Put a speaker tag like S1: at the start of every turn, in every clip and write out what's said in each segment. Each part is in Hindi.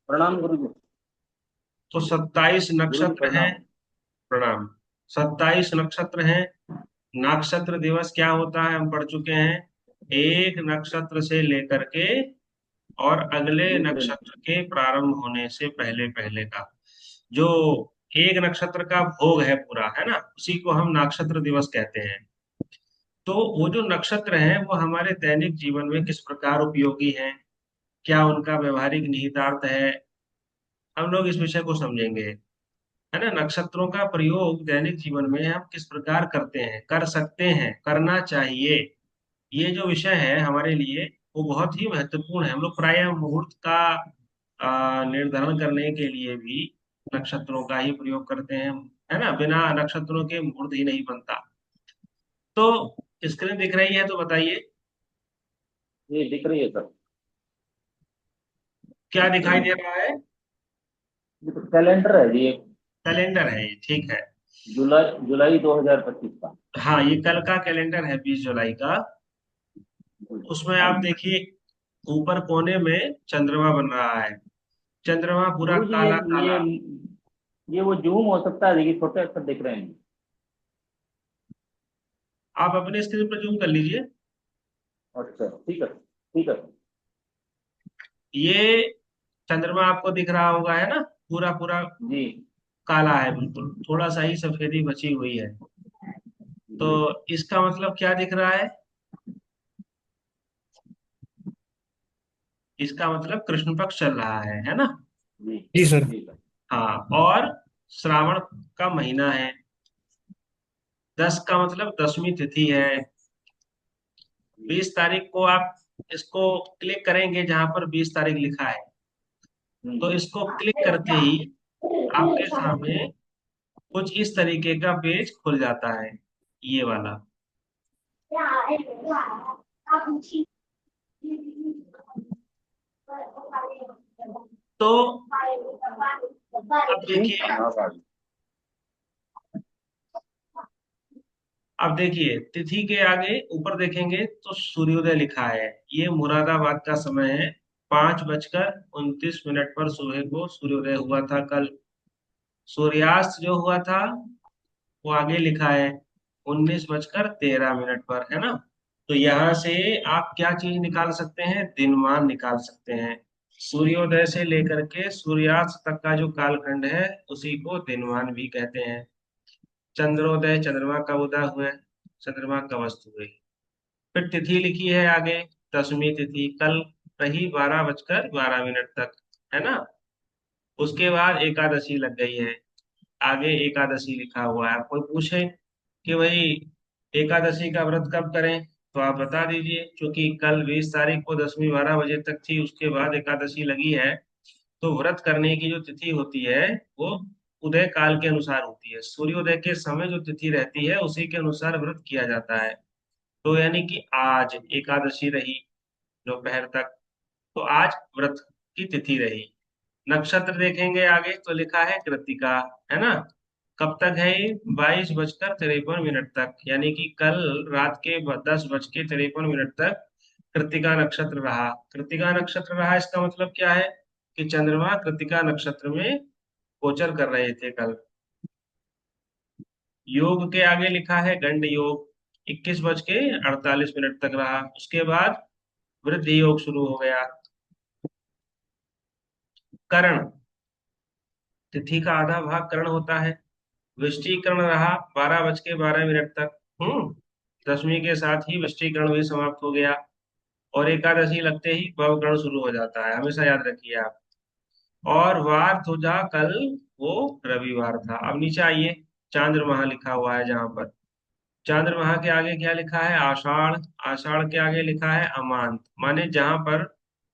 S1: प्रणाम गुरु जी।
S2: तो 27
S1: गुरु जी
S2: नक्षत्र हैं।
S1: प्रणाम।
S2: प्रणाम। 27 नक्षत्र हैं। नक्षत्र दिवस क्या होता है हम पढ़ चुके हैं। एक नक्षत्र से लेकर के और अगले
S1: दूसरे
S2: नक्षत्र के प्रारंभ होने से पहले पहले का जो एक नक्षत्र का भोग है पूरा, है ना, उसी को हम नक्षत्र दिवस कहते हैं। तो वो जो नक्षत्र हैं वो हमारे दैनिक जीवन में किस प्रकार उपयोगी हैं, क्या उनका व्यवहारिक निहितार्थ है, हम लोग इस विषय को समझेंगे। है ना, नक्षत्रों का प्रयोग दैनिक जीवन में हम किस प्रकार करते हैं, कर सकते हैं, करना चाहिए। ये जो विषय है हमारे लिए वो बहुत ही महत्वपूर्ण है। हम लोग प्रायः मुहूर्त का निर्धारण करने के लिए भी नक्षत्रों का ही प्रयोग करते हैं। है ना, बिना नक्षत्रों के मुहूर्त ही नहीं बनता। तो स्क्रीन दिख रही है तो बताइए
S1: ये दिख रही है सर।
S2: क्या दिखाई दे रहा है।
S1: ये तो कैलेंडर है जी, ये
S2: कैलेंडर है ये, ठीक है।
S1: जुलाई जुलाई 2025 का।
S2: हाँ, ये कल का कैलेंडर है, 20 जुलाई का।
S1: जी।
S2: उसमें आप देखिए ऊपर कोने में चंद्रमा बन रहा है। चंद्रमा पूरा
S1: गुरु जी, ये
S2: काला
S1: ये
S2: काला।
S1: ये वो जूम हो सकता है, देखिए छोटे अक्षर दिख रहे हैं।
S2: आप अपने स्क्रीन पर जूम कर लीजिए।
S1: अच्छा ठीक है, ठीक है।
S2: ये चंद्रमा आपको दिख रहा होगा, है ना, पूरा पूरा
S1: जी
S2: काला है, बिल्कुल थोड़ा सा ही सफेदी बची हुई है। तो
S1: जी
S2: इसका मतलब क्या दिख रहा है। इसका मतलब कृष्ण पक्ष चल रहा है ना।
S1: जी
S3: जी सर।
S1: जी सर।
S2: हाँ, और श्रावण का महीना है। 10 का मतलब दसवीं तिथि है।
S1: जी।
S2: 20 तारीख को आप इसको क्लिक करेंगे जहां पर 20 तारीख लिखा है। तो
S1: हम्म।
S2: इसको क्लिक करते ही आपके सामने कुछ इस तरीके का पेज खुल जाता है, ये वाला। तो अब देखिए,
S1: हाँ भाई।
S2: अब देखिए तिथि के आगे ऊपर देखेंगे तो सूर्योदय लिखा है। ये मुरादाबाद का समय है। 5:29 पर सुबह को सूर्योदय हुआ था कल। सूर्यास्त जो हुआ था वो आगे लिखा है 19:13 पर, है ना। तो यहाँ से आप क्या चीज निकाल सकते हैं, दिनमान निकाल सकते हैं। सूर्योदय से लेकर के सूर्यास्त तक का जो कालखंड है उसी को दिनमान भी कहते हैं। चंद्रोदय, चंद्रमा कब उदय हुए, चंद्रमा कब अस्त हुए। फिर तिथि लिखी है आगे, दसवीं तिथि कल रही 12:12 तक, है ना। उसके बाद एकादशी लग गई है, आगे एकादशी लिखा हुआ है। कोई पूछे कि भाई एकादशी का व्रत कब करें, तो आप बता दीजिए, क्योंकि कल 20 तारीख को दसवीं 12 बजे तक थी, उसके बाद एकादशी लगी है। तो व्रत करने की जो तिथि होती है वो उदय काल के अनुसार होती है। सूर्योदय के समय जो तिथि रहती है उसी के अनुसार व्रत किया जाता है। तो यानी कि आज एकादशी रही दोपहर तक, तो आज व्रत की तिथि रही। नक्षत्र देखेंगे आगे तो लिखा है कृत्तिका, है ना। कब तक है ये, 22:53 तक, यानी कि कल रात के 10:53 तक कृत्तिका नक्षत्र रहा। कृत्तिका नक्षत्र रहा इसका मतलब क्या है कि चंद्रमा कृत्तिका नक्षत्र में गोचर कर रहे थे कल। योग के आगे लिखा है गंड योग, 21:48 तक रहा। उसके बाद वृद्धि योग शुरू हो गया। करण, तिथि का आधा भाग करण होता है। वृश्चिकरण रहा 12:12 तक। दसवीं के साथ ही वृश्चिकरण भी समाप्त हो गया। और एकादशी लगते ही भवकरण शुरू हो जाता है, हमेशा याद रखिए आप। और वार ध्वजा कल वो रविवार था। अब नीचे आइए, चांद्रमाह लिखा हुआ है जहां पर। चांद्रमाह के आगे क्या लिखा है, आषाढ़। आषाढ़ के आगे लिखा है अमांत, माने जहां पर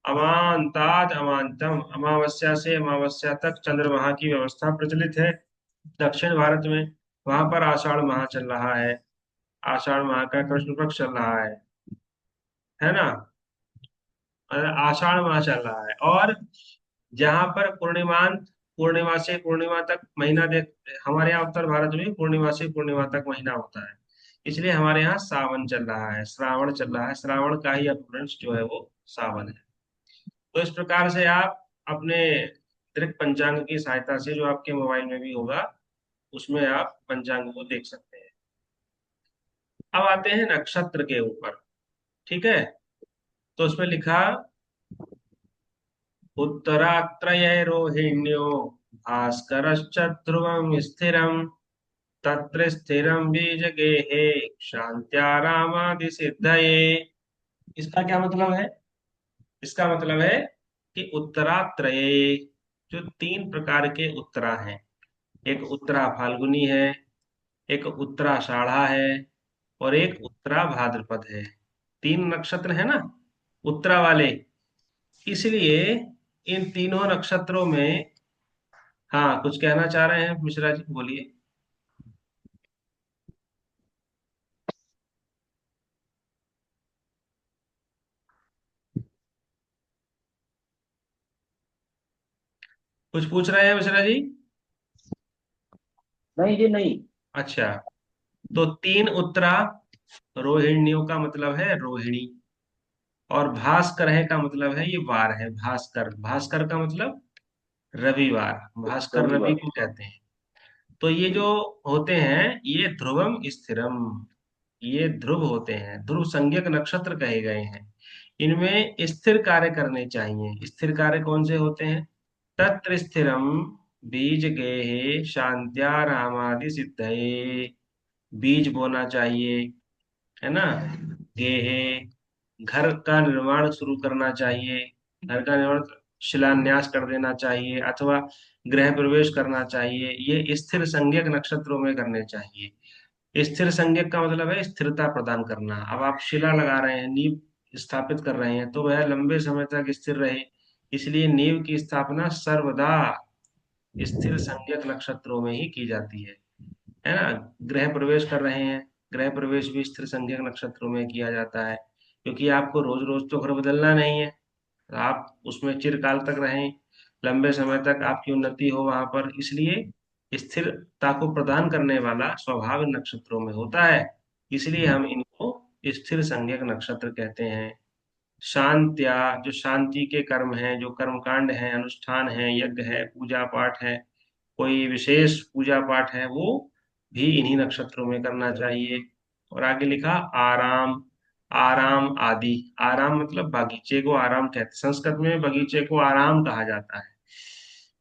S2: अमांताद अमांतम, अमावस्या से अमावस्या तक चंद्रमाह की व्यवस्था प्रचलित है दक्षिण भारत में। वहां पर आषाढ़ माह चल रहा है। आषाढ़ माह का कृष्ण पक्ष चल रहा है ना। आषाढ़ माह चल रहा है। और जहां पर पूर्णिमांत, पूर्णिमा से पूर्णिमा तक महीना देख, हमारे यहाँ उत्तर भारत में पूर्णिमा से पूर्णिमा तक महीना होता है। इसलिए हमारे यहाँ सावन चल रहा है, श्रावण चल रहा है। श्रावण का ही अपभ्रंश जो है वो सावन है। तो इस प्रकार से आप अपने दृक पंचांग की सहायता से, जो आपके मोबाइल में भी होगा, उसमें आप पंचांग को देख सकते हैं। अब आते हैं नक्षत्र के ऊपर। ठीक है, तो उसमें लिखा उत्तरात्रये रोहिण्यो भास्करश्च ध्रुवं स्थिरम् तत्र स्थिरं बीज गेहे शांत्यारामादि सिद्धये। इसका क्या मतलब है? इसका मतलब है कि उत्तरात्रये, जो तीन प्रकार के उत्तरा हैं, एक उत्तरा फाल्गुनी है, एक उत्तरा आषाढ़ा है, और एक उत्तरा भाद्रपद है। तीन नक्षत्र है ना उत्तरा वाले, इसलिए इन तीनों नक्षत्रों में, हाँ कुछ कहना चाह रहे हैं मिश्रा जी, बोलिए। कुछ पूछ रहे हैं मिश्रा जी?
S1: नहीं जी नहीं।
S2: अच्छा, तो तीन उत्तरा रोहिणियों का मतलब है रोहिणी, और भास्कर है का मतलब है ये वार है, भास्कर, भास्कर का मतलब रविवार, भास्कर रवि
S1: रविवार।
S2: को कहते हैं। तो ये जो होते हैं ये ध्रुवम स्थिरम, ये ध्रुव होते हैं, ध्रुव संज्ञक नक्षत्र कहे गए हैं। इनमें स्थिर कार्य करने चाहिए। स्थिर कार्य कौन से होते हैं? तत्र स्थिरम बीज गेहे शांत्या रामादि सिद्धये, बीज बोना चाहिए, है ना। गेहे, घर का निर्माण शुरू करना चाहिए, घर का निर्माण, शिलान्यास कर देना चाहिए, अथवा गृह प्रवेश करना चाहिए, ये स्थिर संज्ञक नक्षत्रों में करने चाहिए। स्थिर संज्ञक का मतलब है स्थिरता प्रदान करना। अब आप शिला लगा रहे हैं, नींव स्थापित कर रहे हैं, तो वह लंबे समय तक स्थिर रहे, इसलिए नींव की स्थापना सर्वदा स्थिर संज्ञक नक्षत्रों में ही की जाती है ना। गृह प्रवेश कर रहे हैं, गृह प्रवेश भी स्थिर संज्ञक नक्षत्रों में किया जाता है, क्योंकि आपको रोज रोज तो घर बदलना नहीं है, तो आप उसमें चिरकाल तक रहें, लंबे समय तक आपकी उन्नति हो वहां पर, इसलिए स्थिरता को प्रदान करने वाला स्वभाव इन नक्षत्रों में होता है, इसलिए हम इनको स्थिर संज्ञक नक्षत्र कहते हैं। शांत्या, जो शांति के कर्म हैं, जो कर्मकांड हैं, अनुष्ठान है, यज्ञ है, पूजा पाठ है, कोई विशेष पूजा पाठ है, वो भी इन्हीं नक्षत्रों में करना चाहिए। और आगे लिखा आराम, आराम आदि, आराम मतलब बगीचे को आराम कहते हैं, संस्कृत में बगीचे को आराम कहा जाता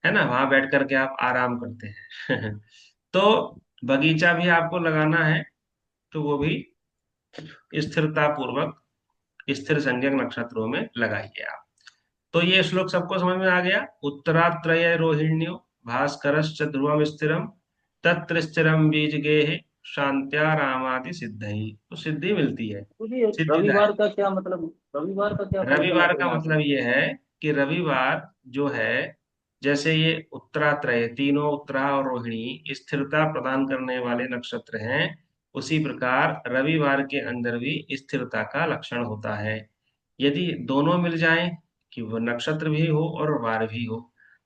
S2: है ना, वहां बैठ करके आप आराम करते हैं तो बगीचा भी आपको लगाना है, तो वो भी स्थिरता पूर्वक स्थिर संज्ञक नक्षत्रों में लगाइए आप। तो ये श्लोक सबको समझ में आ गया। उत्तरात्रय रोहिण्यो भास्करश्च ध्रुवम स्थिरम तत्र स्थिरम बीज गेहे शांत्या रामादि सिद्धि, तो सिद्धि मिलती है,
S1: तो ये
S2: सिद्धिदायक।
S1: रविवार का क्या मतलब, रविवार का क्या मतलब
S2: रविवार
S1: है
S2: का
S1: यहाँ पे?
S2: मतलब ये है कि रविवार जो है, जैसे ये उत्तरात्रय, तीनों उत्तरा और रोहिणी स्थिरता प्रदान करने वाले नक्षत्र हैं, उसी प्रकार रविवार के अंदर भी स्थिरता का लक्षण होता है। यदि दोनों मिल जाएं, कि वह नक्षत्र भी हो और वार भी हो,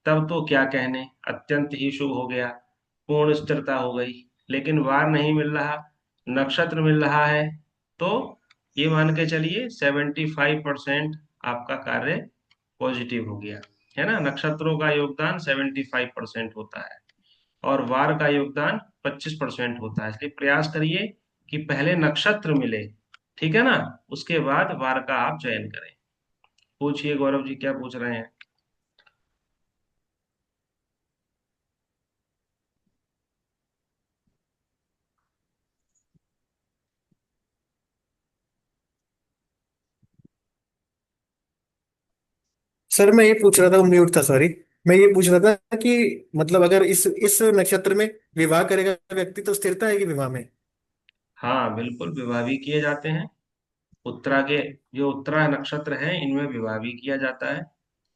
S2: तब तो क्या कहने, अत्यंत ही शुभ हो गया, पूर्ण स्थिरता हो गई। लेकिन वार नहीं मिल रहा, नक्षत्र मिल रहा है, तो ये मान के चलिए 75% आपका कार्य पॉजिटिव हो गया, है ना। नक्षत्रों का योगदान 75% होता है, और वार का योगदान 25% होता है, इसलिए प्रयास करिए कि पहले नक्षत्र मिले, ठीक है ना, उसके बाद वार का आप चयन करें। पूछिए गौरव जी, क्या पूछ रहे हैं?
S3: सर मैं ये पूछ रहा था, म्यूट था सॉरी। मैं ये पूछ रहा था कि मतलब अगर इस नक्षत्र में विवाह करेगा व्यक्ति तो स्थिरता आएगी विवाह में।
S2: हाँ बिल्कुल, विवाह भी किए जाते हैं। उत्तरा के, जो उत्तरा नक्षत्र है, इनमें विवाह भी किया जाता है,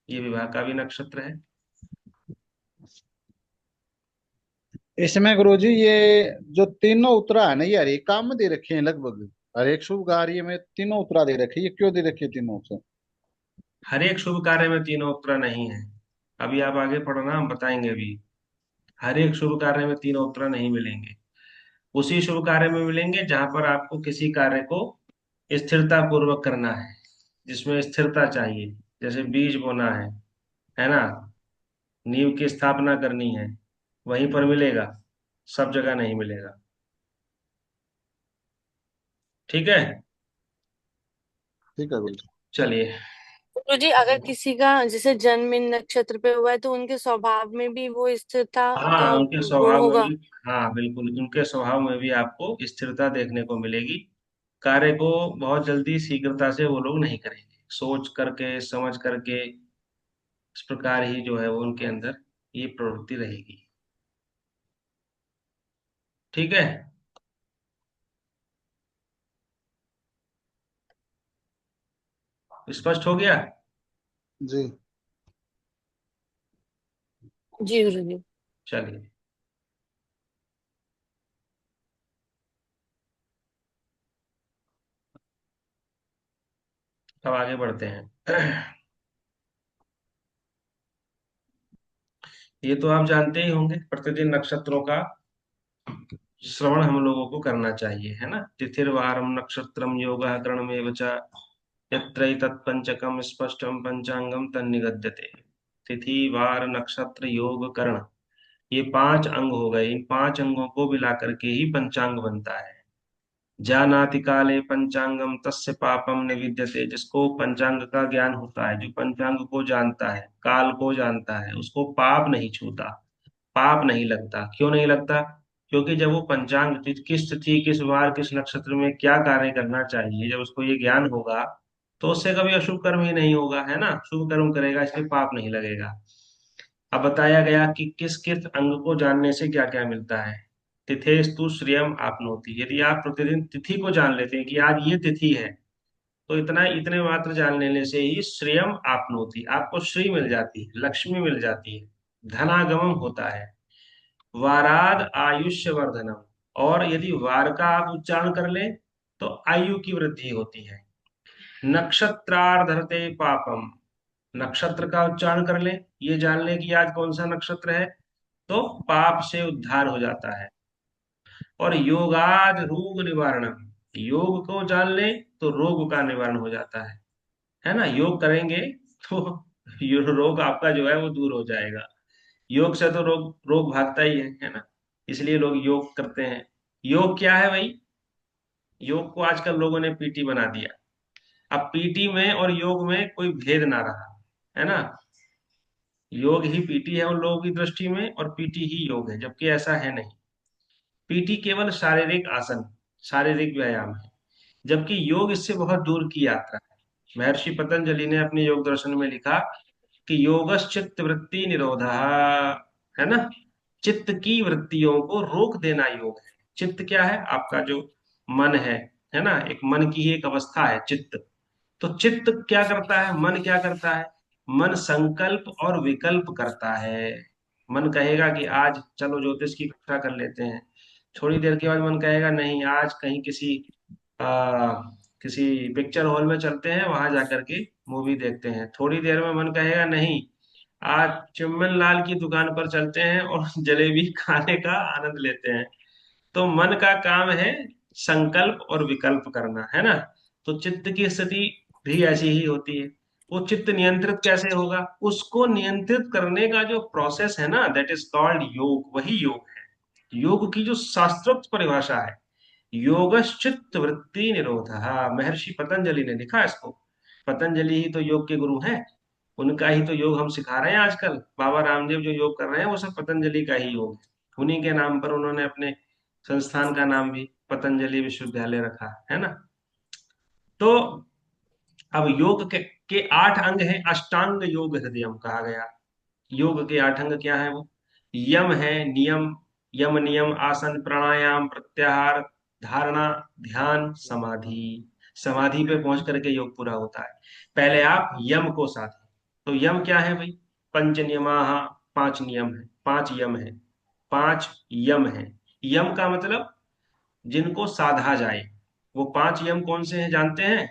S2: ये विवाह का भी नक्षत्र है।
S4: इसमें गुरुजी ये जो तीनों उत्तरा है ना, ये हर एक काम में दे रखे हैं लगभग, हर एक शुभ कार्य में तीनों उत्तरा दे रखी है, ये क्यों दे रखी है तीनों से?
S2: हर एक शुभ कार्य में तीनों उत्तरा नहीं है, अभी आप आगे पढ़ना, हम बताएंगे अभी। हर एक शुभ कार्य में तीनों उत्तरा नहीं मिलेंगे, उसी शुभ कार्य में मिलेंगे जहां पर आपको किसी कार्य को स्थिरता पूर्वक करना है, जिसमें स्थिरता चाहिए, जैसे बीज बोना है ना, नींव की स्थापना करनी है, वहीं पर मिलेगा, सब जगह नहीं मिलेगा। ठीक है।
S4: ठीक है गुरु जी।
S2: चलिए।
S5: गुरु जी, अगर किसी का जैसे जन्म इन नक्षत्र पे हुआ है तो उनके स्वभाव में भी वो स्थिरता
S2: हाँ,
S5: का
S2: उनके
S5: गुण
S2: स्वभाव में
S5: होगा?
S2: भी, हाँ बिल्कुल, उनके स्वभाव में भी आपको स्थिरता देखने को मिलेगी। कार्य को बहुत जल्दी शीघ्रता से वो लोग नहीं करेंगे, सोच करके समझ करके, इस प्रकार ही जो है वो उनके अंदर ये प्रवृत्ति रहेगी। ठीक है। स्पष्ट हो गया।
S4: जी।
S5: जी गुरु जी।
S2: चलिए, अब आगे बढ़ते हैं। ये तो आप जानते ही होंगे, प्रतिदिन नक्षत्रों का श्रवण हम लोगों को करना चाहिए, है ना। तिथिर्वारम नक्षत्रम योगः करणमेव च यत्रैतत्पंचकम स्पष्टम पंचांगम तन्निगद्यते। तिथि वार नक्षत्र योग करण, ये पांच अंग हो गए। इन पांच अंगों को मिला करके ही पंचांग बनता है। जानाति काले पंचांगम तस्य पापम निविद्यते, जिसको पंचांग का ज्ञान होता है, जो पंचांग को जानता है, काल को जानता है, उसको पाप नहीं छूता, पाप नहीं लगता। क्यों नहीं लगता? क्योंकि जब वो पंचांग किस तिथि किस वार किस नक्षत्र में क्या कार्य करना चाहिए, जब उसको ये ज्ञान होगा, तो उससे कभी अशुभ कर्म ही नहीं होगा, है ना। शुभ कर्म करेगा, इसलिए पाप नहीं लगेगा। अब बताया गया कि किस किस अंग को जानने से क्या क्या मिलता है। तिथेस्तु श्रियम आपनोति, यदि आप प्रतिदिन तिथि को जान लेते हैं कि आज ये तिथि है, तो इतना इतने मात्र जान लेने से ही श्रियम आपनोति, आपको श्री मिल जाती है, लक्ष्मी मिल जाती है, धनागमन होता है। वाराद आयुष्य वर्धनम, और यदि वार का आप उच्चारण कर लें तो आयु की वृद्धि होती है। नक्षत्रार्धते पापम, नक्षत्र का उच्चारण कर लें, ये जान लें कि आज कौन सा नक्षत्र है, तो पाप से उद्धार हो जाता है। और योगाद रोग निवारणम, योग को जान लें तो रोग का निवारण हो जाता है ना। योग करेंगे तो ये रोग आपका जो है वो दूर हो जाएगा। योग से तो रोग रोग भागता ही है ना। इसलिए लोग योग करते हैं। योग क्या है भाई? योग को आजकल लोगों ने पीटी बना दिया। अब पीटी में और योग में कोई भेद ना रहा, है ना। योग ही पीटी है उन लोगों की दृष्टि में, और पीटी ही योग है, जबकि ऐसा है नहीं। पीटी केवल शारीरिक आसन, शारीरिक व्यायाम है, जबकि योग इससे बहुत दूर की यात्रा है। महर्षि पतंजलि ने अपने योग दर्शन में लिखा कि योगश्चित्त वृत्ति निरोधा, है ना। चित्त की वृत्तियों को रोक देना योग है। चित्त क्या है? आपका जो मन है ना, एक मन की ही एक अवस्था है चित्त। तो चित्त क्या करता है, मन क्या करता है? मन संकल्प और विकल्प करता है। मन कहेगा कि आज चलो ज्योतिष की कक्षा कर लेते हैं, थोड़ी देर के बाद मन कहेगा नहीं, आज कहीं आ, किसी पिक्चर हॉल में चलते हैं, वहां जाकर के मूवी देखते हैं। थोड़ी देर में मन कहेगा नहीं, आज चिम्मन लाल की दुकान पर चलते हैं और जलेबी खाने का आनंद लेते हैं। तो मन का काम है संकल्प और विकल्प करना, है ना। तो चित्त की स्थिति भी ऐसी ही होती है। वो चित्त नियंत्रित कैसे होगा? उसको नियंत्रित करने का जो प्रोसेस है ना, दैट इज कॉल्ड योग, वही योग है। योग की जो शास्त्रोक्त परिभाषा है, योगश्चित्त वृत्ति निरोध, महर्षि पतंजलि ने लिखा इसको। पतंजलि ही तो योग के गुरु हैं, उनका ही तो योग हम सिखा रहे हैं आजकल। बाबा रामदेव जो योग कर रहे हैं वो सब पतंजलि का ही योग है। उन्हीं के नाम पर उन्होंने अपने संस्थान का नाम भी पतंजलि विश्वविद्यालय रखा है ना। तो अब योग के 8 अंग हैं, अष्टांग योग हृदयम कहा गया। योग के 8 अंग क्या है वो? यम है, नियम, यम नियम आसन प्राणायाम प्रत्याहार धारणा ध्यान समाधि। समाधि पे पहुंच करके योग पूरा होता है। पहले आप यम को साधें। तो यम क्या है भाई? पंच नियमाः, 5 नियम है, 5 यम है, 5 यम है। यम का मतलब जिनको साधा जाए। वो 5 यम कौन से हैं जानते हैं?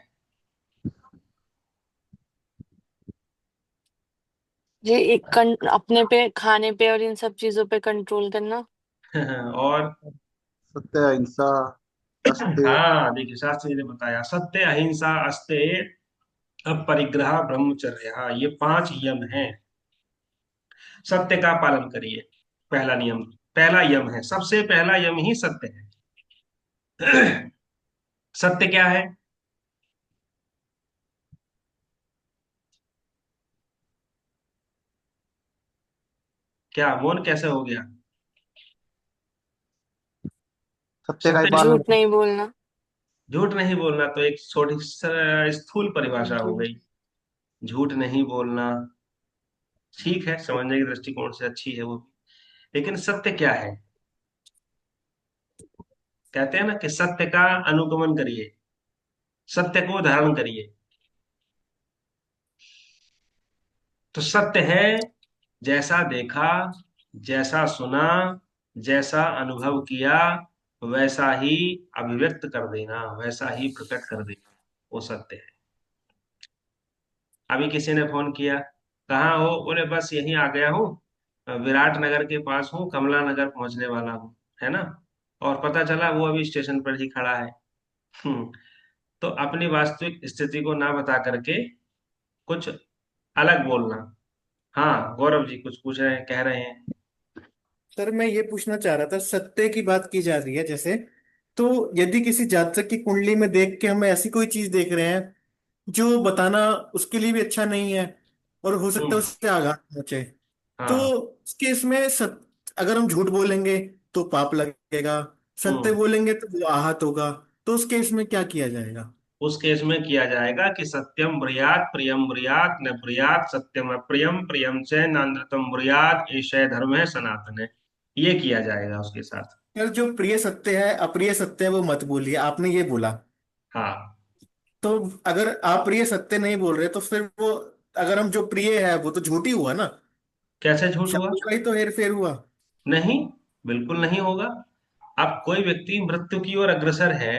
S5: जी, अपने पे, खाने पे और इन सब चीजों पे कंट्रोल करना।
S2: और
S4: सत्य, अहिंसा, अस्तेय।
S2: हाँ देखिए, शास्त्री जी ने बताया, सत्य अहिंसा अस्तेय अपरिग्रह ब्रह्मचर्य, ये 5 यम हैं। सत्य का पालन करिए। पहला नियम, पहला यम है, सबसे पहला यम ही सत्य है। सत्य क्या है? क्या मोन कैसे हो गया?
S4: सत्य का ही
S2: सत्य
S4: पालन।
S5: झूठ नहीं बोलना।
S2: झूठ नहीं बोलना तो एक छोटी स्थूल परिभाषा हो गई। झूठ नहीं बोलना, ठीक है, समझने के दृष्टिकोण से अच्छी है वो भी। लेकिन सत्य क्या है? कहते हैं ना कि सत्य का अनुगमन करिए, सत्य को धारण करिए। तो सत्य है जैसा देखा, जैसा सुना, जैसा अनुभव किया, वैसा ही अभिव्यक्त कर देना, वैसा ही प्रकट कर देना, वो सत्य है। अभी किसी ने फोन किया, कहाँ हो? बोले बस यहीं आ गया हूँ, विराट नगर के पास हूँ, कमला नगर पहुंचने वाला हूँ, है ना। और पता चला वो अभी स्टेशन पर ही खड़ा है। हम्म, तो अपनी वास्तविक स्थिति को ना बता करके कुछ अलग बोलना। हाँ, गौरव जी कुछ पूछ रहे हैं, कह रहे हैं।
S3: सर मैं ये पूछना चाह रहा था, सत्य की बात की जा रही है जैसे, तो यदि किसी जातक की कुंडली में देख के हम ऐसी कोई चीज देख रहे हैं जो बताना उसके लिए भी अच्छा नहीं है, और हो सकता है
S2: हम्म।
S3: उससे आघात पहुंचे, तो
S2: हाँ।
S3: उस केस में अगर हम झूठ बोलेंगे तो पाप लगेगा, सत्य
S2: हम्म।
S3: बोलेंगे तो वो आहत होगा, तो उस केस में क्या किया जाएगा?
S2: उस केस में किया जाएगा कि सत्यम ब्रूयात प्रियम ब्रूयात न ब्रूयात सत्यम अप्रियम प्रियम च नानृतम ब्रूयात ईशय धर्म है सनातन है। ये किया जाएगा उसके साथ।
S3: यार जो प्रिय सत्य है अप्रिय सत्य है वो मत बोलिए, आपने ये बोला।
S2: हाँ।
S3: तो अगर आप प्रिय सत्य नहीं बोल रहे तो फिर वो, अगर हम जो प्रिय है वो तो झूठ ही हुआ ना,
S2: कैसे झूठ हुआ?
S3: शब्दों का ही तो हेर फेर हुआ।
S2: नहीं, बिल्कुल नहीं होगा। अब कोई व्यक्ति मृत्यु की ओर अग्रसर है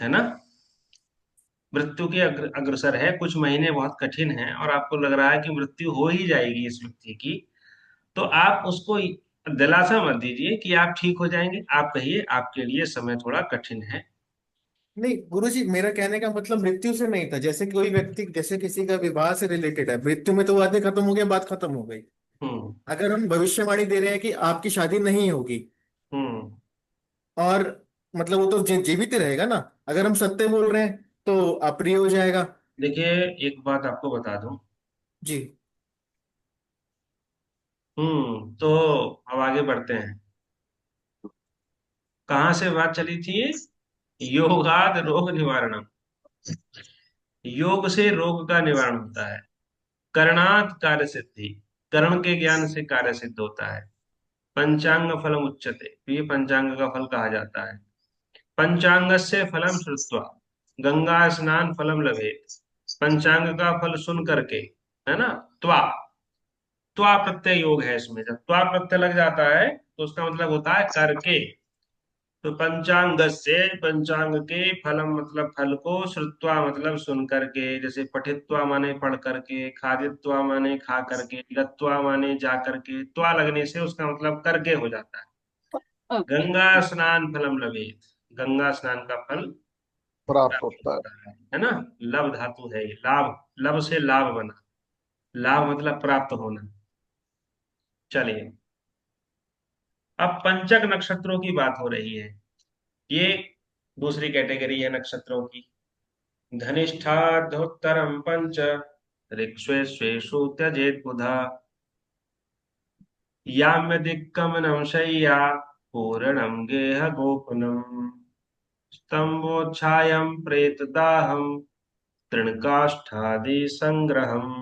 S2: ना, मृत्यु के अग्रसर है, कुछ महीने बहुत कठिन है और आपको लग रहा है कि मृत्यु हो ही जाएगी इस व्यक्ति की, तो आप उसको दिलासा मत दीजिए कि आप ठीक हो जाएंगे। आप कहिए आपके लिए समय थोड़ा कठिन है।
S3: नहीं गुरुजी, मेरा कहने का मतलब मृत्यु से नहीं था, जैसे कोई व्यक्ति, जैसे किसी का विवाह से रिलेटेड है, मृत्यु में तो वादे खत्म हो गया, बात खत्म हो गई।
S2: हम्म।
S3: अगर हम भविष्यवाणी दे रहे हैं कि आपकी शादी नहीं होगी,
S2: हम्म।
S3: और मतलब वो तो जीवित ही रहेगा ना, अगर हम सत्य बोल रहे हैं तो अप्रिय हो जाएगा।
S2: देखिए, एक बात आपको बता दूं।
S3: जी।
S2: तो अब आगे बढ़ते हैं। कहाँ से बात चली थी? योगाद रोग निवारणम। योग से रोग का निवारण होता है। करणात कार्य सिद्धि, कर्ण के ज्ञान से कार्य सिद्ध होता है। पंचांग फलम उच्यते, तो ये पंचांग का फल कहा जाता है। पंचांगस्य फलम श्रुत्वा गंगा स्नान फलम लभेत। पंचांग का फल सुन करके, है ना, त्वा, त्वा प्रत्यय योग है इसमें, जब त्वा प्रत्यय लग जाता है तो उसका मतलब होता है करके। तो पंचांग से, पंचांग के फलम मतलब फल को, श्रुत्वा मतलब सुन करके, जैसे पठित्वा माने पढ़ करके, खादित्वा माने खा करके, गत्वा माने जा करके, त्वा लगने से उसका मतलब करके हो जाता है। गंगा स्नान फलम लभेत, गंगा स्नान का फल
S4: प्राप्त
S2: प्राप्त
S4: होता है।
S2: होता है ना। लभ धातु है ये, लाभ, लब से लाभ बना, लाभ मतलब प्राप्त होना। चलिए, अब पंचक नक्षत्रों की बात हो रही है। ये दूसरी कैटेगरी है नक्षत्रों की। धनिष्ठाध्योत्तरम पंच ऋक्ष्वेश्वेषु त्यजेत बुधा। याम्य दिक्कमनम शय्या पूरणम गेह गोपनम। स्तंभोच्छायम प्रेतदाहम तृणकाष्ठादि संग्रहम।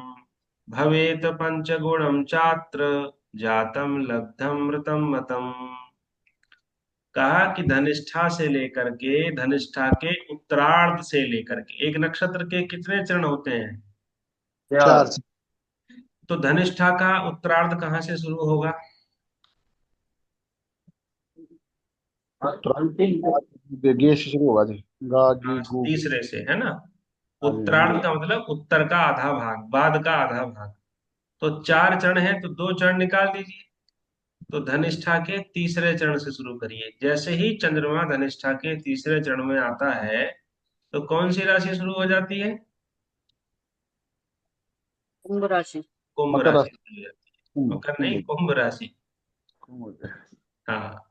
S2: भवेत पंचगुणम चात्र जातम लब्धम मृतम मतम। कहा कि धनिष्ठा से लेकर के, धनिष्ठा के उत्तरार्ध से लेकर के, एक नक्षत्र के कितने चरण होते हैं?
S4: चार से।
S2: तो धनिष्ठा का उत्तरार्ध कहाँ से शुरू होगा?
S1: अंतिम।
S4: गे से शुरू होगा जी। गा गी गु।
S2: तीसरे से, है ना।
S4: हाँ जी, हाँ जी।
S2: उत्तरार्ध का मतलब उत्तर का आधा भाग, बाद का आधा भाग। तो चार चरण है तो दो चरण निकाल दीजिए। तो धनिष्ठा के तीसरे चरण से शुरू करिए। जैसे ही चंद्रमा धनिष्ठा के तीसरे चरण में आता है तो कौन सी राशि शुरू हो जाती है?
S5: कुंभ राशि।
S2: कुंभ
S4: मकर
S2: राशि
S4: राशि।
S2: शुरू हो जाती है। मकर नहीं, कुंभ राशि।
S4: कुंभ।
S2: हाँ।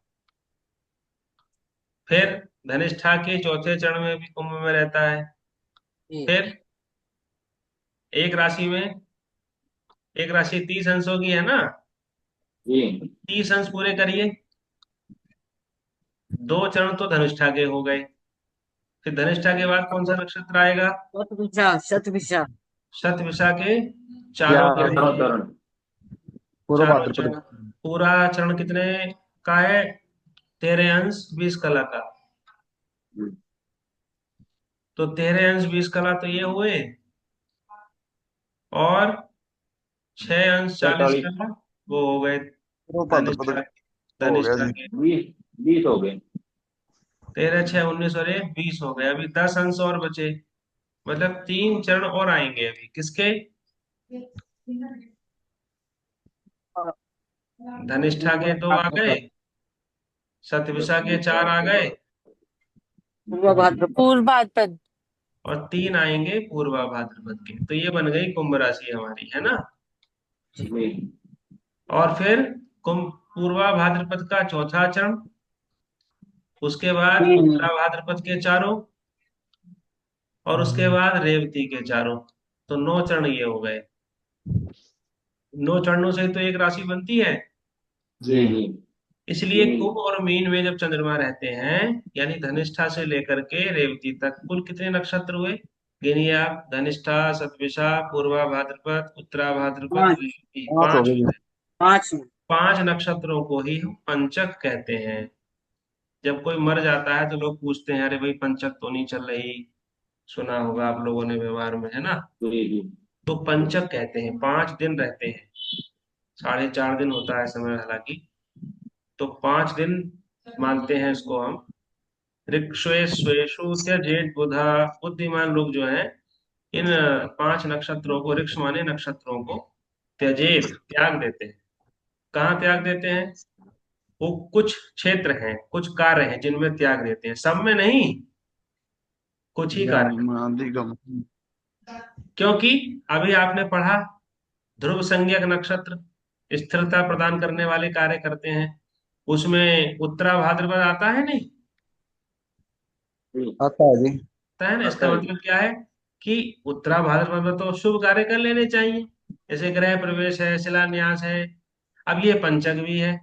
S2: फिर धनिष्ठा के चौथे चरण में भी कुंभ में रहता है। फिर एक राशि में, एक राशि 30 अंशों की है ना,
S1: जी
S2: 30 अंश पूरे करिए। दो चरण तो धनिष्ठा के हो गए। फिर धनिष्ठा के बाद कौन सा नक्षत्र आएगा?
S6: शतभिषा।
S2: शतभिषा के चारों
S4: ग्यारह
S1: चारों
S2: गिनेंगे।
S1: चरण।
S4: पूर्व
S2: चारों
S4: भाद्रपद।
S2: चरण। पूरा चरण कितने का है? 13 अंश 20 कला का। तो 13 अंश 20 कला तो ये हुए, और 6 अंश 40
S1: 45।
S2: कला वो हो गए
S4: पूर्व भाद्रपद
S2: धनिष्ठा।
S4: हो गया
S2: धनिष्ठा
S4: जी।
S2: के
S1: 20 हो गए।
S2: 13 6 19 और 1 20 हो गए। अभी 10 अंश और बचे, मतलब 3 चरण और आएंगे अभी। किसके? धनिष्ठा के 2 आ गए, शतभिषा के 4 आ गए,
S6: पूर्व भाद्रपद।
S5: पूर्वाद्रपद।
S2: और 3 आएंगे पूर्वा भाद्रपद के। तो ये बन गई कुंभ राशि हमारी, है ना।
S1: जी
S2: और फिर कुंभ पूर्वा भाद्रपद का चौथा चरण, उसके बाद उत्तरा भाद्रपद के चारों, और उसके बाद रेवती के चारों। तो 9 चरण ये हो गए। 9 चरणों से तो एक राशि बनती है।
S1: जी जी
S2: इसलिए कुंभ और मीन में जब चंद्रमा रहते हैं, यानी धनिष्ठा से लेकर के रेवती तक कुल कितने नक्षत्र हुए? गिनिए आप। धनिष्ठा, शतभिषा, पूर्वा भाद्रपद, उत्तरा भाद्रपद,
S6: पांच।
S2: रेवती,
S4: 5 हो
S2: 5
S4: गए
S2: हो
S4: जी।
S2: गए।
S6: पांच।
S2: 5 नक्षत्रों को ही हम पंचक कहते हैं। जब कोई मर जाता है तो लोग पूछते हैं, अरे भाई पंचक तो नहीं चल रही, सुना होगा आप लोगों ने व्यवहार में, है ना।
S1: जी जी
S2: तो पंचक कहते हैं। 5 दिन रहते हैं, 4.5 दिन होता है समय हालांकि। तो 5 दिन मानते हैं इसको हम। ऋक्ष्वेश्वेषु त्यजेत बुधा। बुद्धिमान लोग जो हैं, इन 5 नक्षत्रों को, ऋक्ष माने नक्षत्रों को, त्यजेत त्याग देते हैं। कहाँ त्याग देते हैं? वो कुछ क्षेत्र हैं, कुछ कार्य हैं जिनमें त्याग देते हैं, सब में नहीं, कुछ ही कार्य।
S4: यम अधिगम।
S2: क्योंकि अभी आपने पढ़ा, ध्रुव संज्ञक नक्षत्र स्थिरता प्रदान करने वाले कार्य करते हैं, उसमें उत्तरा भाद्रपद आता है नहीं?
S1: जी।
S4: आता है जी।
S2: आता है ना।
S1: आता
S2: इसका
S1: है
S2: मतलब क्या है कि उत्तरा भाद्रपद में तो शुभ कार्य कर लेने चाहिए, जैसे गृह प्रवेश है, शिलान्यास है। अब ये पंचक भी है,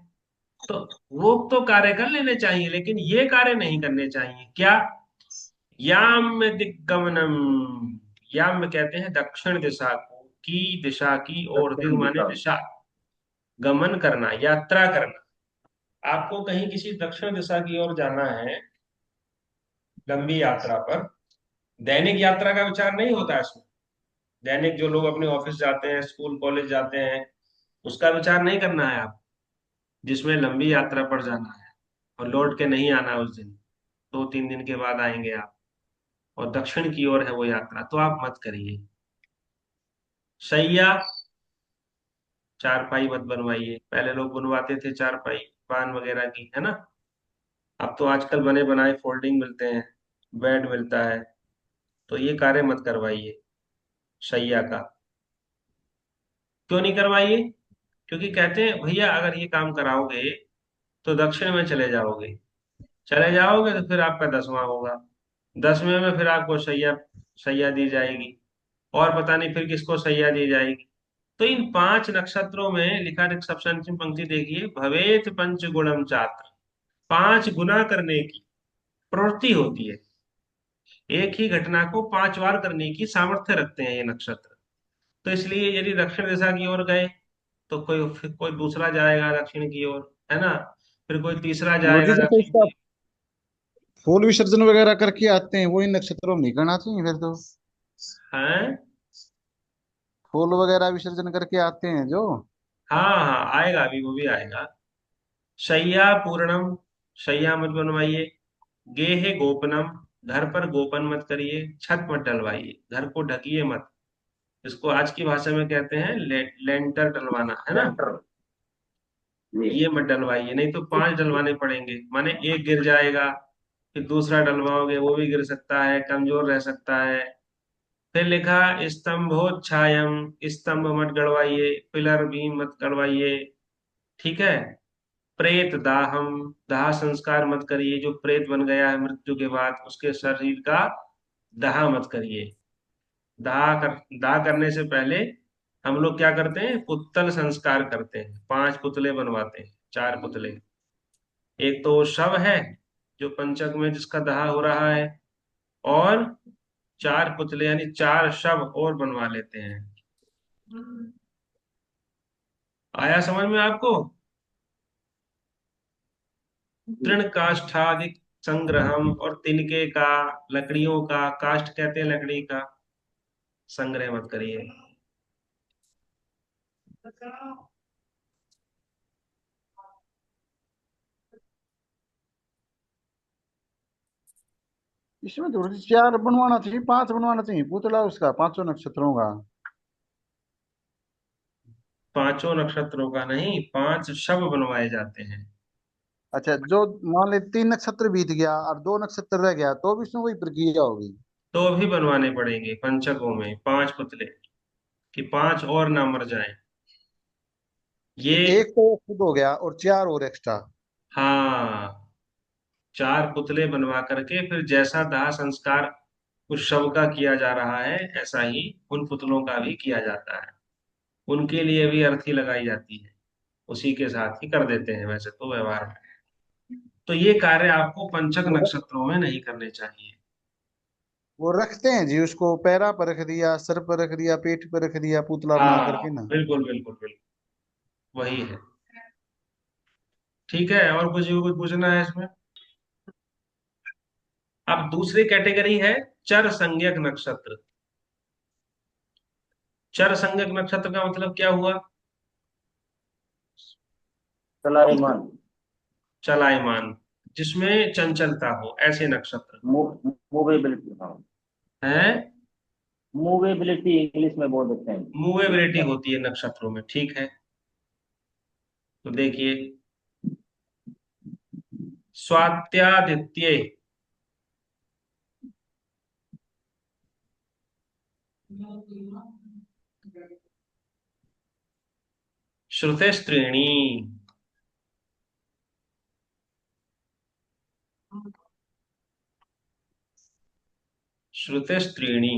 S2: तो वो तो कार्य कर लेने चाहिए, लेकिन ये कार्य नहीं करने चाहिए। क्या? याम दिग्गमनम। याम कहते हैं दक्षिण दिशा को, की दिशा की ओर, दिग
S1: दक्षिण
S2: माने
S1: दिशा।
S2: दिशा, गमन करना, यात्रा करना। आपको कहीं किसी दक्षिण दिशा की ओर जाना है, लंबी यात्रा पर, दैनिक यात्रा का विचार नहीं होता इसमें। दैनिक जो लोग अपने ऑफिस जाते हैं, स्कूल कॉलेज जाते हैं, उसका विचार नहीं करना है आप। जिसमें लंबी यात्रा पर जाना है और लौट के नहीं आना उस दिन, 2 3 दिन के बाद आएंगे आप, और दक्षिण की ओर है वो यात्रा, तो आप मत करिए। शैया, चारपाई मत बनवाइए। पहले लोग बनवाते थे चारपाई पान वगैरह की, है ना। अब तो आजकल बने बनाए फोल्डिंग मिलते हैं, बेड मिलता है। तो ये कार्य मत करवाइए शैया का। क्यों नहीं करवाइए? क्योंकि कहते हैं भैया अगर ये काम कराओगे तो दक्षिण में चले जाओगे, चले जाओगे तो फिर आपका 10वां होगा, 10वें में फिर आपको सैया सैया दी जाएगी, और पता नहीं फिर किसको सैया दी जाएगी। तो इन 5 नक्षत्रों में लिखा है, सबसे अंतिम पंक्ति देखिए, भवेत पंच गुणम चात्र। 5 गुना करने की प्रवृत्ति होती है। एक ही घटना को 5 बार करने की सामर्थ्य रखते हैं ये नक्षत्र। तो इसलिए यदि दक्षिण दिशा की ओर गए तो कोई, फिर कोई दूसरा जाएगा दक्षिण की ओर, है ना। फिर कोई तीसरा
S4: गुरुजी
S2: जाएगा
S4: जैसे
S2: दक्षिण
S4: इसका
S2: की।
S4: फूल विसर्जन वगैरह करके आते हैं, वही नक्षत्रों में नहीं करना चाहिए फिर तो।
S2: हैं?
S4: फूल वगैरह विसर्जन करके आते हैं जो।
S2: हाँ हाँ, आएगा अभी, वो भी आएगा। शय्या पूर्णम, शैया मत बनवाइए। गेहे गोपनम, घर पर गोपन मत करिए। छत मत डलवाइए, घर को ढकिए मत। इसको आज की भाषा में कहते हैं लेंटर डलवाना, है ना।
S1: लेंटर। जी
S2: ये मत डलवाइए, नहीं तो 5 डलवाने पड़ेंगे, माने एक गिर जाएगा, फिर दूसरा डलवाओगे वो भी गिर सकता है, कमजोर रह सकता है। फिर लिखा स्तंभोच्छायम, स्तंभ मत गड़वाइए, पिलर भी मत गड़वाइए, ठीक है। प्रेत दाहम, दाह संस्कार मत करिए, जो प्रेत बन गया है मृत्यु के बाद उसके शरीर का दाह मत करिए। दाह करने से पहले हम लोग क्या करते हैं, पुत्तल संस्कार करते हैं, 5 पुतले बनवाते हैं, 4 पुतले। एक तो वो शव है जो पंचक में जिसका दाह हो रहा है, और 4 पुतले यानी 4 शव और बनवा लेते हैं। आया समझ में आपको? तृण काष्ठादिक संग्रहम, और तिनके का, लकड़ियों का, काष्ठ कहते हैं लकड़ी का, संग्रह मत करिए।
S4: इसमें तो 4 बनवाना चाहिए, 5 बनवाना चाहिए पुतला उसका, 5 नक्षत्रों का।
S2: 5 नक्षत्रों का नहीं, 5 शव बनवाए जाते हैं।
S4: अच्छा, जो मान ले 3 नक्षत्र बीत गया और 2 नक्षत्र रह गया, तो भी इसमें वही प्रक्रिया होगी।
S2: तो भी बनवाने पड़ेंगे पंचकों में 5 पुतले, कि 5 और ना मर जाएं।
S4: कि
S2: ये,
S4: एक तो खुद हो गया और 4 और एक्स्ट्रा।
S2: हाँ, 4 पुतले बनवा करके फिर जैसा दाह संस्कार उस शव का किया जा रहा है, ऐसा ही उन पुतलों का भी किया जाता है। उनके लिए भी अर्थी लगाई जाती है, उसी के साथ ही कर देते हैं वैसे तो व्यवहार में। तो ये कार्य आपको पंचक
S4: वो
S2: नक्षत्रों में नहीं करने चाहिए।
S4: वो रखते हैं जी, उसको पैरा पर रख दिया, सर पर रख दिया, पेट पर रख दिया, पुतला बना
S2: हाँ,
S4: करके ना।
S2: बिल्कुल बिल्कुल बिल्कुल, वही है। ठीक है, और कुछ पूछना है इसमें? अब दूसरी कैटेगरी है चर संज्ञक नक्षत्र। चर संज्ञक नक्षत्र का मतलब क्या हुआ?
S1: चलायमान।
S2: चलायमान, जिसमें चंचलता हो, ऐसे नक्षत्र
S1: मूवेबिलिटी, हाँ।
S2: हैं।
S1: मूवेबिलिटी इंग्लिश में बोल देते हैं
S2: मूवेबिलिटी
S1: इसका।
S2: होती है नक्षत्रों में, ठीक है। तो देखिए, स्वात्यादित्य, श्रुतेस्त्रीणी, श्रुतेस्त्रीणी,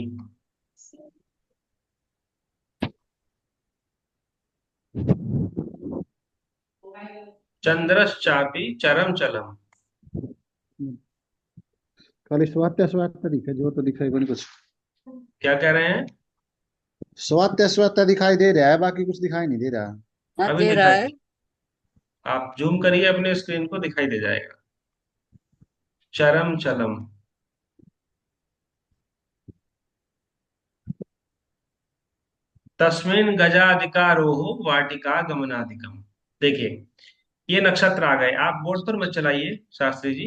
S2: चंद्रश्चापि चरम चलम।
S4: खाली स्वात्य स्वात्य दिखे, जो तो दिखाई नहीं कुछ।
S2: क्या कह रहे हैं?
S4: स्वात्य स्वात्य दिखाई दे रहा है, बाकी कुछ दिखाई नहीं दे रहा।
S6: हाँ
S2: अभी
S6: दे रहा
S2: दिखाई
S6: है।
S2: दे, आप जूम करिए अपने स्क्रीन को, दिखाई दे जाएगा। चरम चलम, तस्मिन गजाधिकारोह वाटिका गमनाधिकम। देखिए, ये नक्षत्र आ गए, आप बोर्ड पर मत चलाइए शास्त्री जी।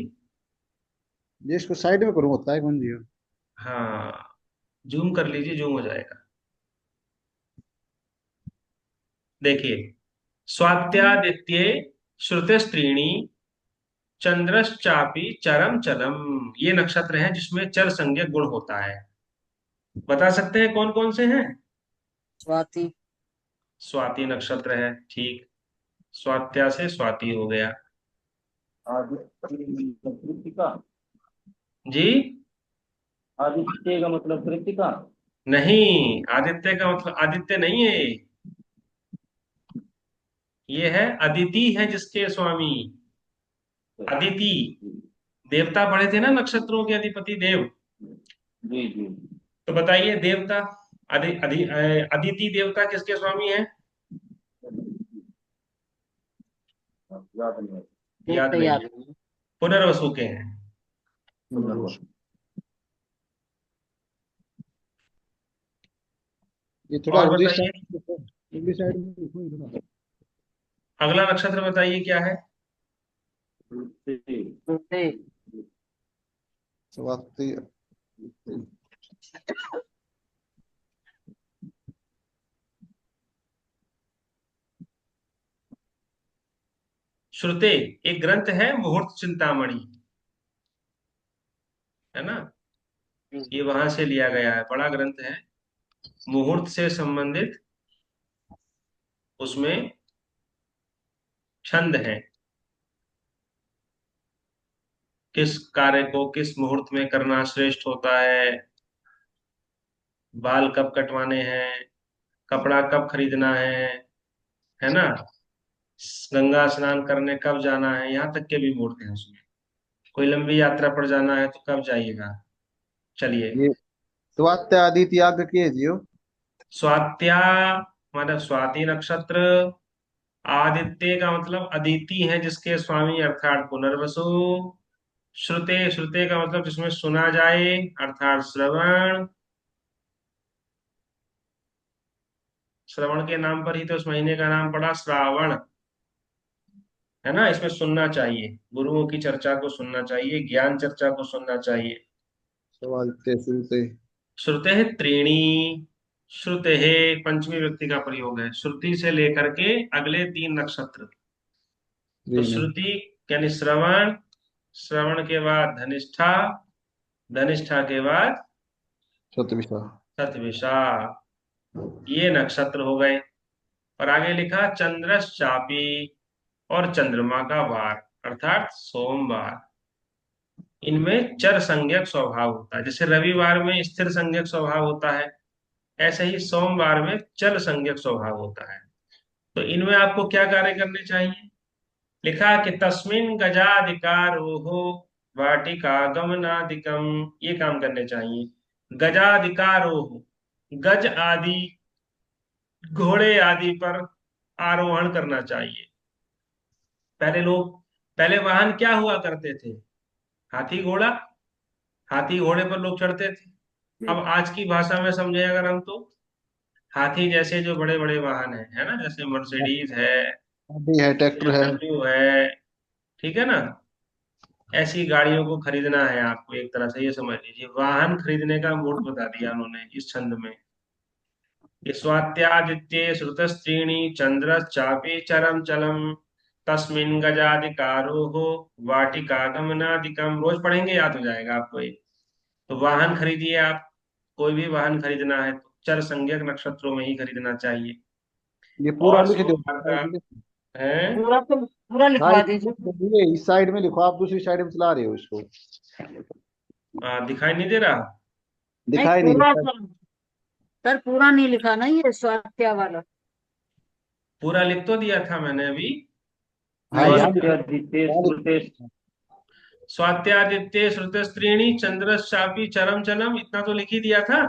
S4: ये इसको साइड में करूँ होता है कौन जी?
S2: हाँ, जूम कर लीजिए, जूम हो जाएगा। देखिए, स्वात्यादित्य, श्रुतस्त्रीणी, चंद्रश्चापि चरम चलम, ये नक्षत्र हैं जिसमें चर संज्ञक गुण होता है। बता सकते हैं कौन कौन से हैं?
S6: स्वाति।
S2: स्वाति नक्षत्र है, ठीक। स्वात्या से स्वाति हो गया।
S1: आदित्य मतलब कृतिका।
S2: जी,
S1: आदित्य का मतलब कृतिका।
S2: नहीं, आदित्य का मतलब आदित्य नहीं है, ये है अदिति है जिसके स्वामी। अदिति, देवता पढ़े थे ना नक्षत्रों के अधिपति देव।
S1: जी जी।
S2: तो बताइए देवता, अदिति देवता किसके स्वामी है?
S1: याद नहीं
S6: देख
S2: याद
S6: तो
S2: नहीं
S6: याद
S2: है,
S6: नहीं।
S2: पुनर्वसु के हैं।
S1: है।
S4: ये थोड़ा
S2: और
S4: उधर
S2: बताइए,
S4: साइड, उधर साइड में देखो ये थोड़ा।
S2: अगला नक्षत्र बताइए क्या है?
S6: दूसरे।
S4: स्वाति।
S2: श्रुते एक ग्रंथ है, मुहूर्त चिंतामणि, है ना। ये वहां से लिया गया है, बड़ा ग्रंथ है, मुहूर्त से संबंधित उसमें छंद है, किस कार्य को किस मुहूर्त में करना श्रेष्ठ होता है, बाल कब कटवाने हैं, कपड़ा कब खरीदना है ना, गंगा स्नान करने कब जाना है, यहाँ तक के भी मुहूर्त हैं उसमें। कोई लंबी यात्रा पर जाना है तो कब जाइएगा। चलिए,
S4: ये स्वात्य आदित्य याग किए जियो।
S2: स्वात्या मतलब स्वाति नक्षत्र, आदित्य का मतलब अदिति है जिसके स्वामी अर्थात पुनर्वसु, श्रुते श्रुते का मतलब जिसमें सुना जाए अर्थात श्रवण, श्रवण के नाम पर ही तो इस महीने का नाम पड़ा श्रावण, है ना, इसमें सुनना चाहिए, गुरुओं की चर्चा को सुनना चाहिए, ज्ञान चर्चा को सुनना चाहिए।
S4: सवालते सुनते।
S2: श्रुते है त्रीणी, श्रुते है पंचमी व्यक्ति का प्रयोग है, श्रुति से लेकर के अगले 3 नक्षत्र। तो
S4: जी नहीं।
S2: श्रुति यानी श्रवण, श्रवण के बाद धनिष्ठा, धनिष्ठा के बाद
S4: सतविषा।
S2: शतभिषा, ये नक्षत्र हो गए। और आगे लिखा चंद्रस चापी, और चंद्रमा का वार अर्थात सोमवार। इनमें चर संज्ञक स्वभाव होता है, जैसे रविवार में स्थिर संज्ञक स्वभाव होता है, ऐसे ही सोमवार में चल संज्ञक स्वभाव होता है। तो इनमें आपको क्या कार्य करने चाहिए, लिखा कि तस्मिन गजाधिकारोहो वाटिका गमनादिकम, ये काम करने चाहिए। गजाधिकारोह, गज आदि घोड़े आदि पर आरोहण करना चाहिए। पहले लोग, पहले वाहन क्या हुआ करते थे, हाथी घोड़ा, हाथी घोड़े पर लोग चढ़ते थे। अब आज की भाषा में समझे अगर हम, तो हाथी जैसे जो बड़े बड़े वाहन है ना, जैसे मर्सिडीज है,
S4: अभी है, ट्रैक्टर है।
S2: BMW है, ठीक है ना, ऐसी गाड़ियों को खरीदना है आपको, एक तरह से ये समझ लीजिए वाहन खरीदने का मूड बता दिया उन्होंने इस छंद में। ये स्वात्यादित्ये श्रुतस्त्रीणि चंद्र चापे चरम चलम, तस्मिन गजाधिकारो वाटिका गमनादिकम, रोज पढ़ेंगे याद हो जाएगा आपको ये। तो वाहन खरीदिए आप, कोई भी वाहन खरीदना है तो चर संज्ञक नक्षत्रों में ही खरीदना चाहिए।
S4: ये पूरा
S2: और
S4: लिख दो।
S2: सोमवार का है,
S6: पूरा तो पूरा
S4: हाँ,
S6: लिखवा दीजिए।
S4: ये इस साइड में लिखो, आप दूसरी साइड में चला रहे हो इसको।
S2: दिखाई नहीं दे रहा।
S6: नहीं
S4: दिखाई नहीं
S6: पूरा
S4: देता।
S6: सर पूरा नहीं लिखा ना ये स्वास्थ्य वाला।
S2: पूरा लिख तो दिया था मैंने अभी।
S4: हाँ, यहाँ
S2: स्वास्थ्य,
S1: स्वात्यादित्य श्रुते,
S2: स्वात्यादित्य श्रुतस्त्रीणि चंद्रश्चापी चरम चलम, इतना तो लिख ही दिया था।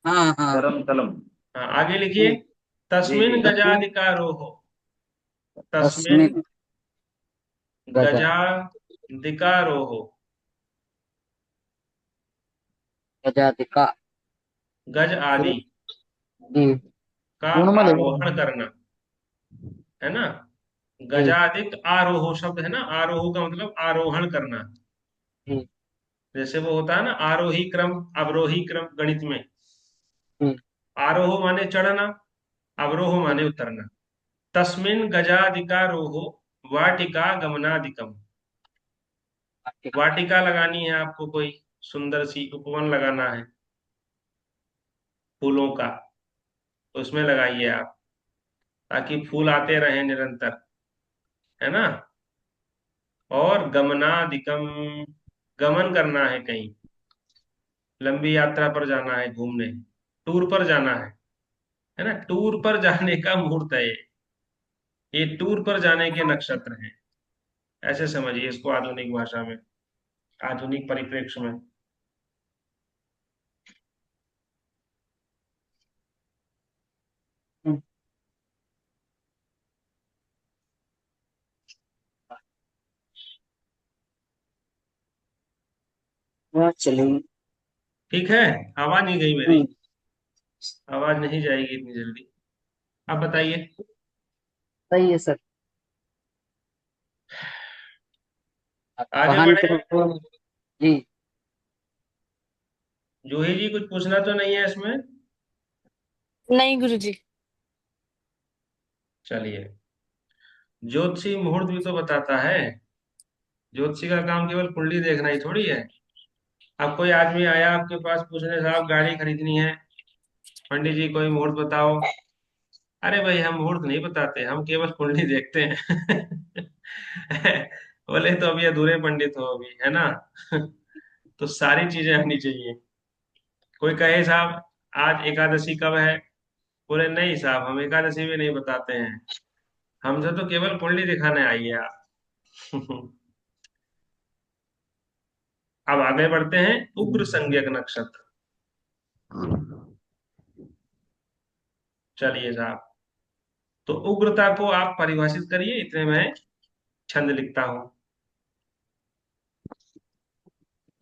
S6: हाँ हाँ।
S1: चरम तलम।
S2: हाँ, आगे लिखिए,
S1: जी
S2: तस्मिन
S1: जी।
S2: गजाधिकारो हो, तस्मिन
S6: तस्मिन गजा
S2: गजाधिकारो हो,
S6: गजाधिका
S2: गज आदि
S6: जी
S2: का
S4: पूर्ण में
S2: आरोहण
S4: लेना।
S2: करना, है ना,
S6: जी
S2: गजाधिक आरोह शब्द है ना, आरोह का मतलब आरोहण करना।
S6: जी
S2: जैसे वो होता है ना आरोही क्रम अवरोही क्रम गणित में,
S6: जी
S2: आरोह माने चढ़ना, अवरोह
S6: जी।
S2: माने उतरना। तस्मिन गजाधिकारोह वाटिका गमनादिकम, वाटिका लगानी है आपको, कोई सुंदर सी उपवन लगाना है फूलों का, तो उसमें लगाइए आप, ताकि फूल आते रहें निरंतर, है ना। और गमनादिकम, गमन करना है कहीं, लंबी यात्रा पर जाना है घूमने, टूर पर जाना है ना, टूर पर जाने का मुहूर्त है ये टूर पर जाने के नक्षत्र हैं, ऐसे समझिए इसको आधुनिक भाषा में, आधुनिक परिप्रेक्ष्य में।
S6: हम्म, वह चलेगी।
S2: ठीक है, आवाज नहीं गई मेरी,
S6: हम्म,
S2: आवाज नहीं जाएगी इतनी जल्दी। आप बताइए,
S6: सही है सर।
S2: आगे
S6: वाहन
S2: बढ़े।
S6: को जी।
S2: जूही जी कुछ पूछना तो नहीं है इसमें।
S5: नहीं गुरुजी।
S2: चलिए, ज्योतिषी मुहूर्त भी तो बताता है, ज्योतिषी का काम केवल कुंडली देखना ही थोड़ी है, अब कोई आदमी आया आपके पास पूछने, साहब गाड़ी खरीदनी है, पंडित जी कोई मुहूर्त बताओ। अरे भाई हम मुहूर्त नहीं बताते, हम केवल कुंडली देखते हैं। बोले तो अभी अधूरे पंडित हो अभी, है ना। तो सारी चीजें आनी चाहिए। कोई कहे साहब आज एकादशी कब है, बोले नहीं साहब हम एकादशी भी नहीं बताते हैं, हमसे तो केवल कुंडली दिखाने आइए आप। अब आगे बढ़ते हैं, उग्र संज्ञक नक्षत्र। चलिए साहब, तो उग्रता को आप परिभाषित करिए, इतने में छंद लिखता हूं।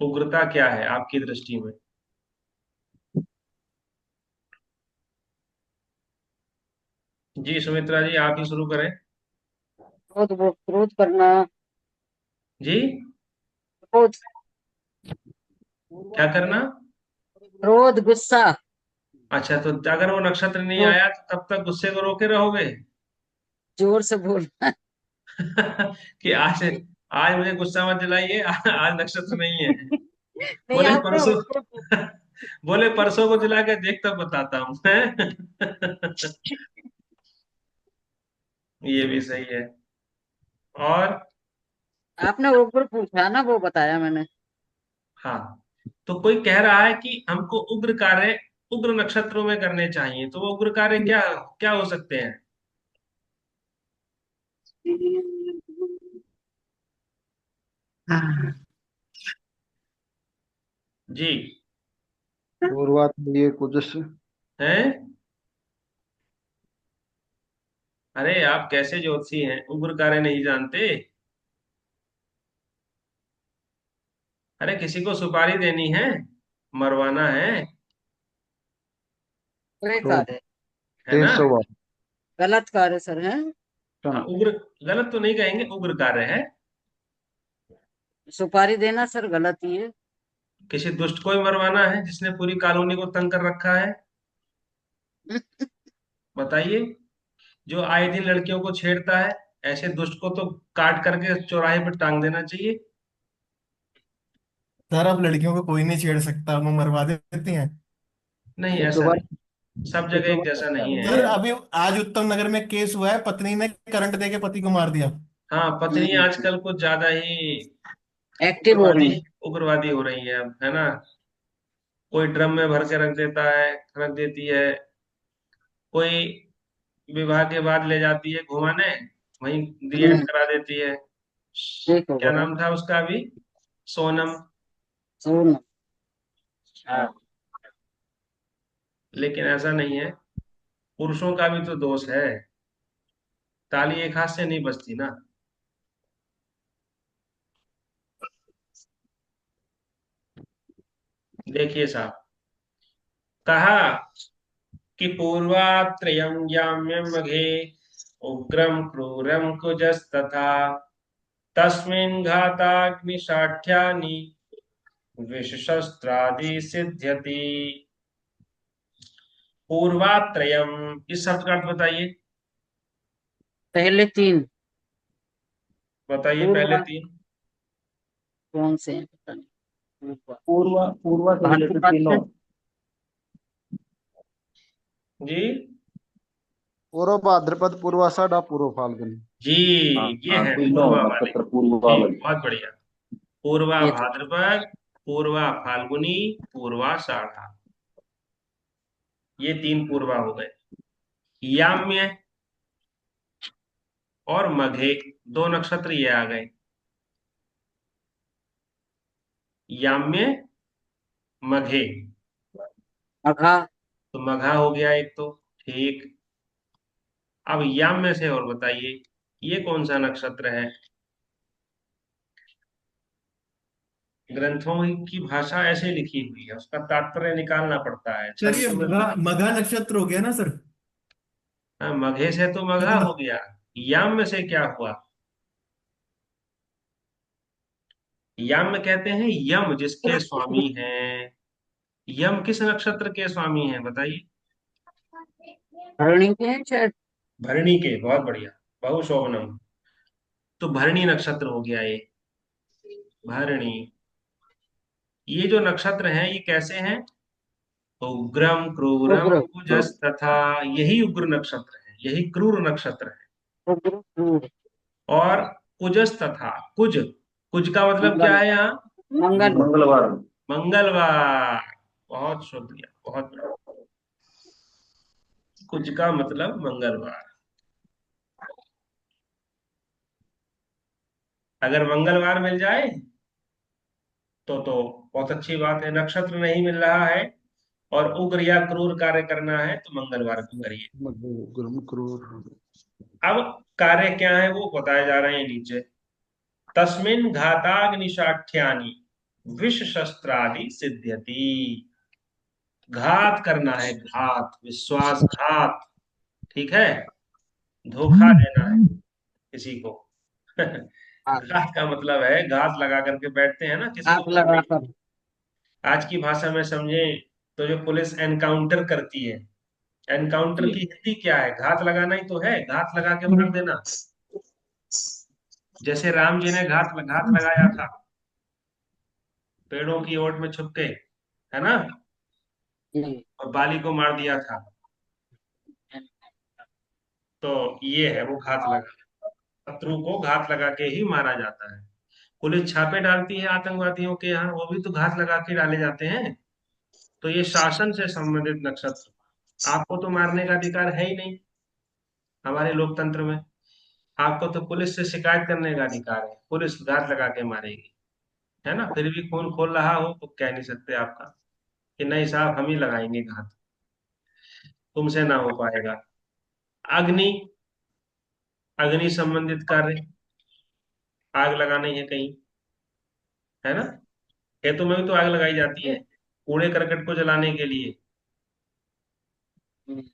S2: उग्रता क्या है आपकी दृष्टि में? जी सुमित्रा जी आप ही शुरू करें।
S6: क्रोध करना।
S2: जी
S6: क्रोध।
S2: क्या करना?
S6: क्रोध, गुस्सा।
S2: अच्छा, तो अगर वो नक्षत्र नहीं
S6: क्रोध,
S2: आया तो तब तक गुस्से को रोके रहोगे?
S6: जोर से बोलना।
S2: कि आज आज मुझे गुस्सा मत दिलाइए, आज नक्षत्र नहीं है।
S6: नहीं,
S2: बोले
S6: आपने
S2: परसों,
S6: उग्र
S2: बोले परसों को दिला के देख तब बताता हूँ। ये भी सही है। और
S6: आपने उग्र पूछा ना, वो बताया मैंने।
S2: हाँ, तो कोई कह रहा है कि हमको उग्र कार्य उग्र नक्षत्रों में करने चाहिए, तो वो उग्र कार्य क्या क्या हो सकते हैं? जी
S4: पूर्वा तो ये कुछ
S2: हैं? अरे आप कैसे ज्योतिषी हैं, उग्र कार्य नहीं जानते? अरे किसी को सुपारी देनी है, मरवाना
S6: बुरे
S4: तो
S6: कार्य।
S2: है
S4: तेज
S2: ना।
S4: स्वभाव।
S6: गलत कार्य सर है।
S2: हाँ उग्र, गलत तो नहीं कहेंगे, उग्र कार्य है।
S6: सुपारी देना सर गलत ही है।
S2: किसी दुष्ट को ही मरवाना है जिसने पूरी कॉलोनी को तंग कर रखा है। बताइए, जो आए दिन लड़कियों को छेड़ता है, ऐसे दुष्ट को तो काट करके चौराहे पर टांग देना चाहिए।
S3: सर अब लड़कियों को कोई नहीं छेड़ सकता, वो मरवा देती हैं।
S2: नहीं
S4: एक दो
S2: ऐसा
S4: बार,
S2: नहीं, सब
S4: एक
S2: जगह
S4: दो
S2: एक
S4: बार
S2: जैसा
S4: पता
S2: नहीं
S3: सर
S2: है।
S4: नहीं।
S3: अभी आज उत्तम नगर में केस हुआ है, पत्नी ने करंट देके पति को मार दिया।
S2: हाँ पत्नी आजकल कुछ ज्यादा ही
S6: एक्टिव हो
S2: उग्रवादी
S6: रही है।
S2: उग्रवादी हो रही है अब, है ना। कोई ड्रम में भर के रख देता है, रख देती है, कोई विवाह के बाद ले जाती है घुमाने, वहीं री एंड
S6: हम्म,
S2: करा देती है।
S6: ठीक हो
S2: क्या
S6: गया।
S2: नाम था उसका अभी? सोनम।
S6: सुन।
S2: लेकिन ऐसा नहीं है, पुरुषों का भी तो दोष है, ताली एक हाथ से नहीं बजती ना। देखिए साहब, कहा कि पूर्वात्रयं याम्यं मघे उग्रं क्रूरं कुजस्तथा तस्मिन् घाताग्निशाठ्यानि विषशस्त्रादि सिद्ध्यति। पूर्वात्रयम, इस शब्द का अर्थ बताइए।
S6: पहले तीन।
S2: बताइए पहले
S6: पूर्वा
S2: तीन।
S6: कौन से हैं पता नहीं। पूर्वा।
S1: पूर्वा से रिलेटेड
S6: भाद्रपद
S1: तीनों।
S6: से।
S2: जी
S4: पूर्व भाद्रपद, पूर्वाषाढ़, पूर्व फाल्गुन।
S2: जी,
S1: हाँ
S2: ये
S1: हाँ,
S2: है
S1: तीनों
S2: पूर्वा वाले।
S1: नक्षत्र
S2: जी
S1: पूर्वावली।
S2: बहुत बढ़िया। पूर्वा
S6: ये तो
S2: भाद्रपद, पूर्वा फाल्गुनी, पूर्वाषाढ़ा, ये तीन पूर्वा हो गए। याम्य और मघे, दो नक्षत्र ये आ गए। याम्य, मघे,
S6: मघा।
S2: तो मघा हो गया एक तो। ठीक, अब याम्य से और बताइए, ये कौन सा नक्षत्र है? ग्रंथों की भाषा ऐसे लिखी हुई है, उसका तात्पर्य निकालना पड़ता है
S3: सर
S2: छंद
S3: ये
S2: में।
S3: मघा मघा नक्षत्र हो गया ना सर।
S2: हाँ, मघे से तो मघा हो गया, याम्य से क्या हुआ? याम्य कहते हैं यम जिसके स्वामी हैं। यम किस नक्षत्र के स्वामी हैं बताइए?
S6: हरणी के हैं शायद।
S2: भरणी के, बहुत बढ़िया, बहुशोभनम। तो भरणी नक्षत्र हो गया ये, भरणी। ये जो नक्षत्र हैं ये कैसे हैं? तो उग्रम, क्रूरम,
S6: उग्र
S2: कुजस तथा, यही उग्र नक्षत्र है, यही क्रूर नक्षत्र है।
S6: उग्र क्रूर
S2: और कुजस तथा, कुज, कुज का मतलब क्या
S6: मंगल
S2: है यहाँ?
S6: मंगल
S1: मंगलवार।
S2: मंगलवार। बहुत शुक्रिया, बहुत बढ़िया। कुज का मतलब मंगलवार। अगर मंगलवार मिल जाए तो बहुत अच्छी बात है। नक्षत्र नहीं मिल रहा है और उग्र या क्रूर कार्य करना है तो मंगलवार को करिए।
S4: गुरु क्रूर।
S2: अब कार्य क्या है वो बताए जा रहे हैं नीचे। तस्मिन् घाताग्निशाठ्यानि विष शस्त्रादि सिद्ध्यति। घात करना है, घात, विश्वासघात, ठीक है, धोखा देना है किसी को। घात का मतलब है घात लगा करके बैठते हैं ना किसी
S6: आग
S2: ऊपर कोई।
S6: लगाकर
S2: आज की भाषा में समझे तो जो पुलिस एनकाउंटर करती है, एनकाउंटर की हिंदी क्या है? घात लगाना ही तो है, घात लगा के मार देना। जैसे राम जी ने घात लगाया था पेड़ों की ओट में छुप के, है ना,
S6: जी।
S2: और बाली को मार दिया था। तो ये है वो घात लगा, शत्रु को घात लगा के ही मारा जाता है। पुलिस छापे डालती है आतंकवादियों के यहाँ, वो भी तो घात लगा के डाले जाते हैं। तो ये शासन से संबंधित नक्षत्र, आपको तो मारने का अधिकार है ही नहीं हमारे लोकतंत्र में। आपको तो पुलिस से शिकायत करने का अधिकार है, पुलिस घात लगा के मारेगी, है ना, फिर भी खून खोल रहा हो तो कह नहीं सकते आपका कि नहीं साहब हम ही लगाएंगे घात, तुमसे ना हो पाएगा। अग्नि, अग्नि संबंधित कार्य, आग लगाना ही है कहीं, है ना, खेतों में भी तो आग लगाई जाती है कूड़े करकट को जलाने के लिए।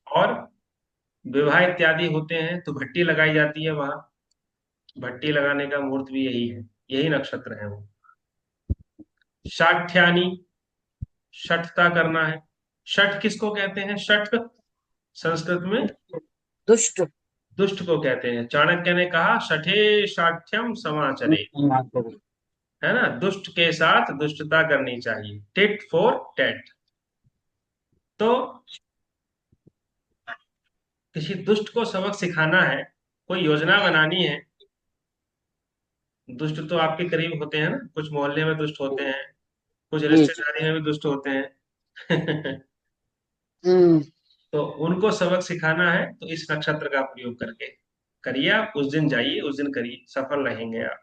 S2: और विवाह इत्यादि होते हैं तो भट्टी लगाई जाती है वहां, भट्टी लगाने का मुहूर्त भी यही है, यही नक्षत्र है वो। शाठ्यानी, शठता करना है। शठ किसको कहते हैं? शठ संस्कृत में
S6: दुष्ट
S2: दुष्ट को कहते हैं। चाणक्य ने कहा शठे शाठ्यम समाचरे, है ना, दुष्ट के साथ दुष्टता करनी चाहिए, टिट फॉर टैट। तो किसी दुष्ट को सबक सिखाना है, कोई योजना बनानी है। दुष्ट तो आपके करीब होते हैं ना, कुछ मोहल्ले में दुष्ट होते हैं, कुछ
S6: जी जी।
S2: रिश्तेदारी में भी दुष्ट होते हैं।
S6: हम्म
S2: तो उनको सबक सिखाना है तो इस नक्षत्र का प्रयोग करके करिए। आप उस दिन जाइए, उस दिन करिए, सफल रहेंगे आप।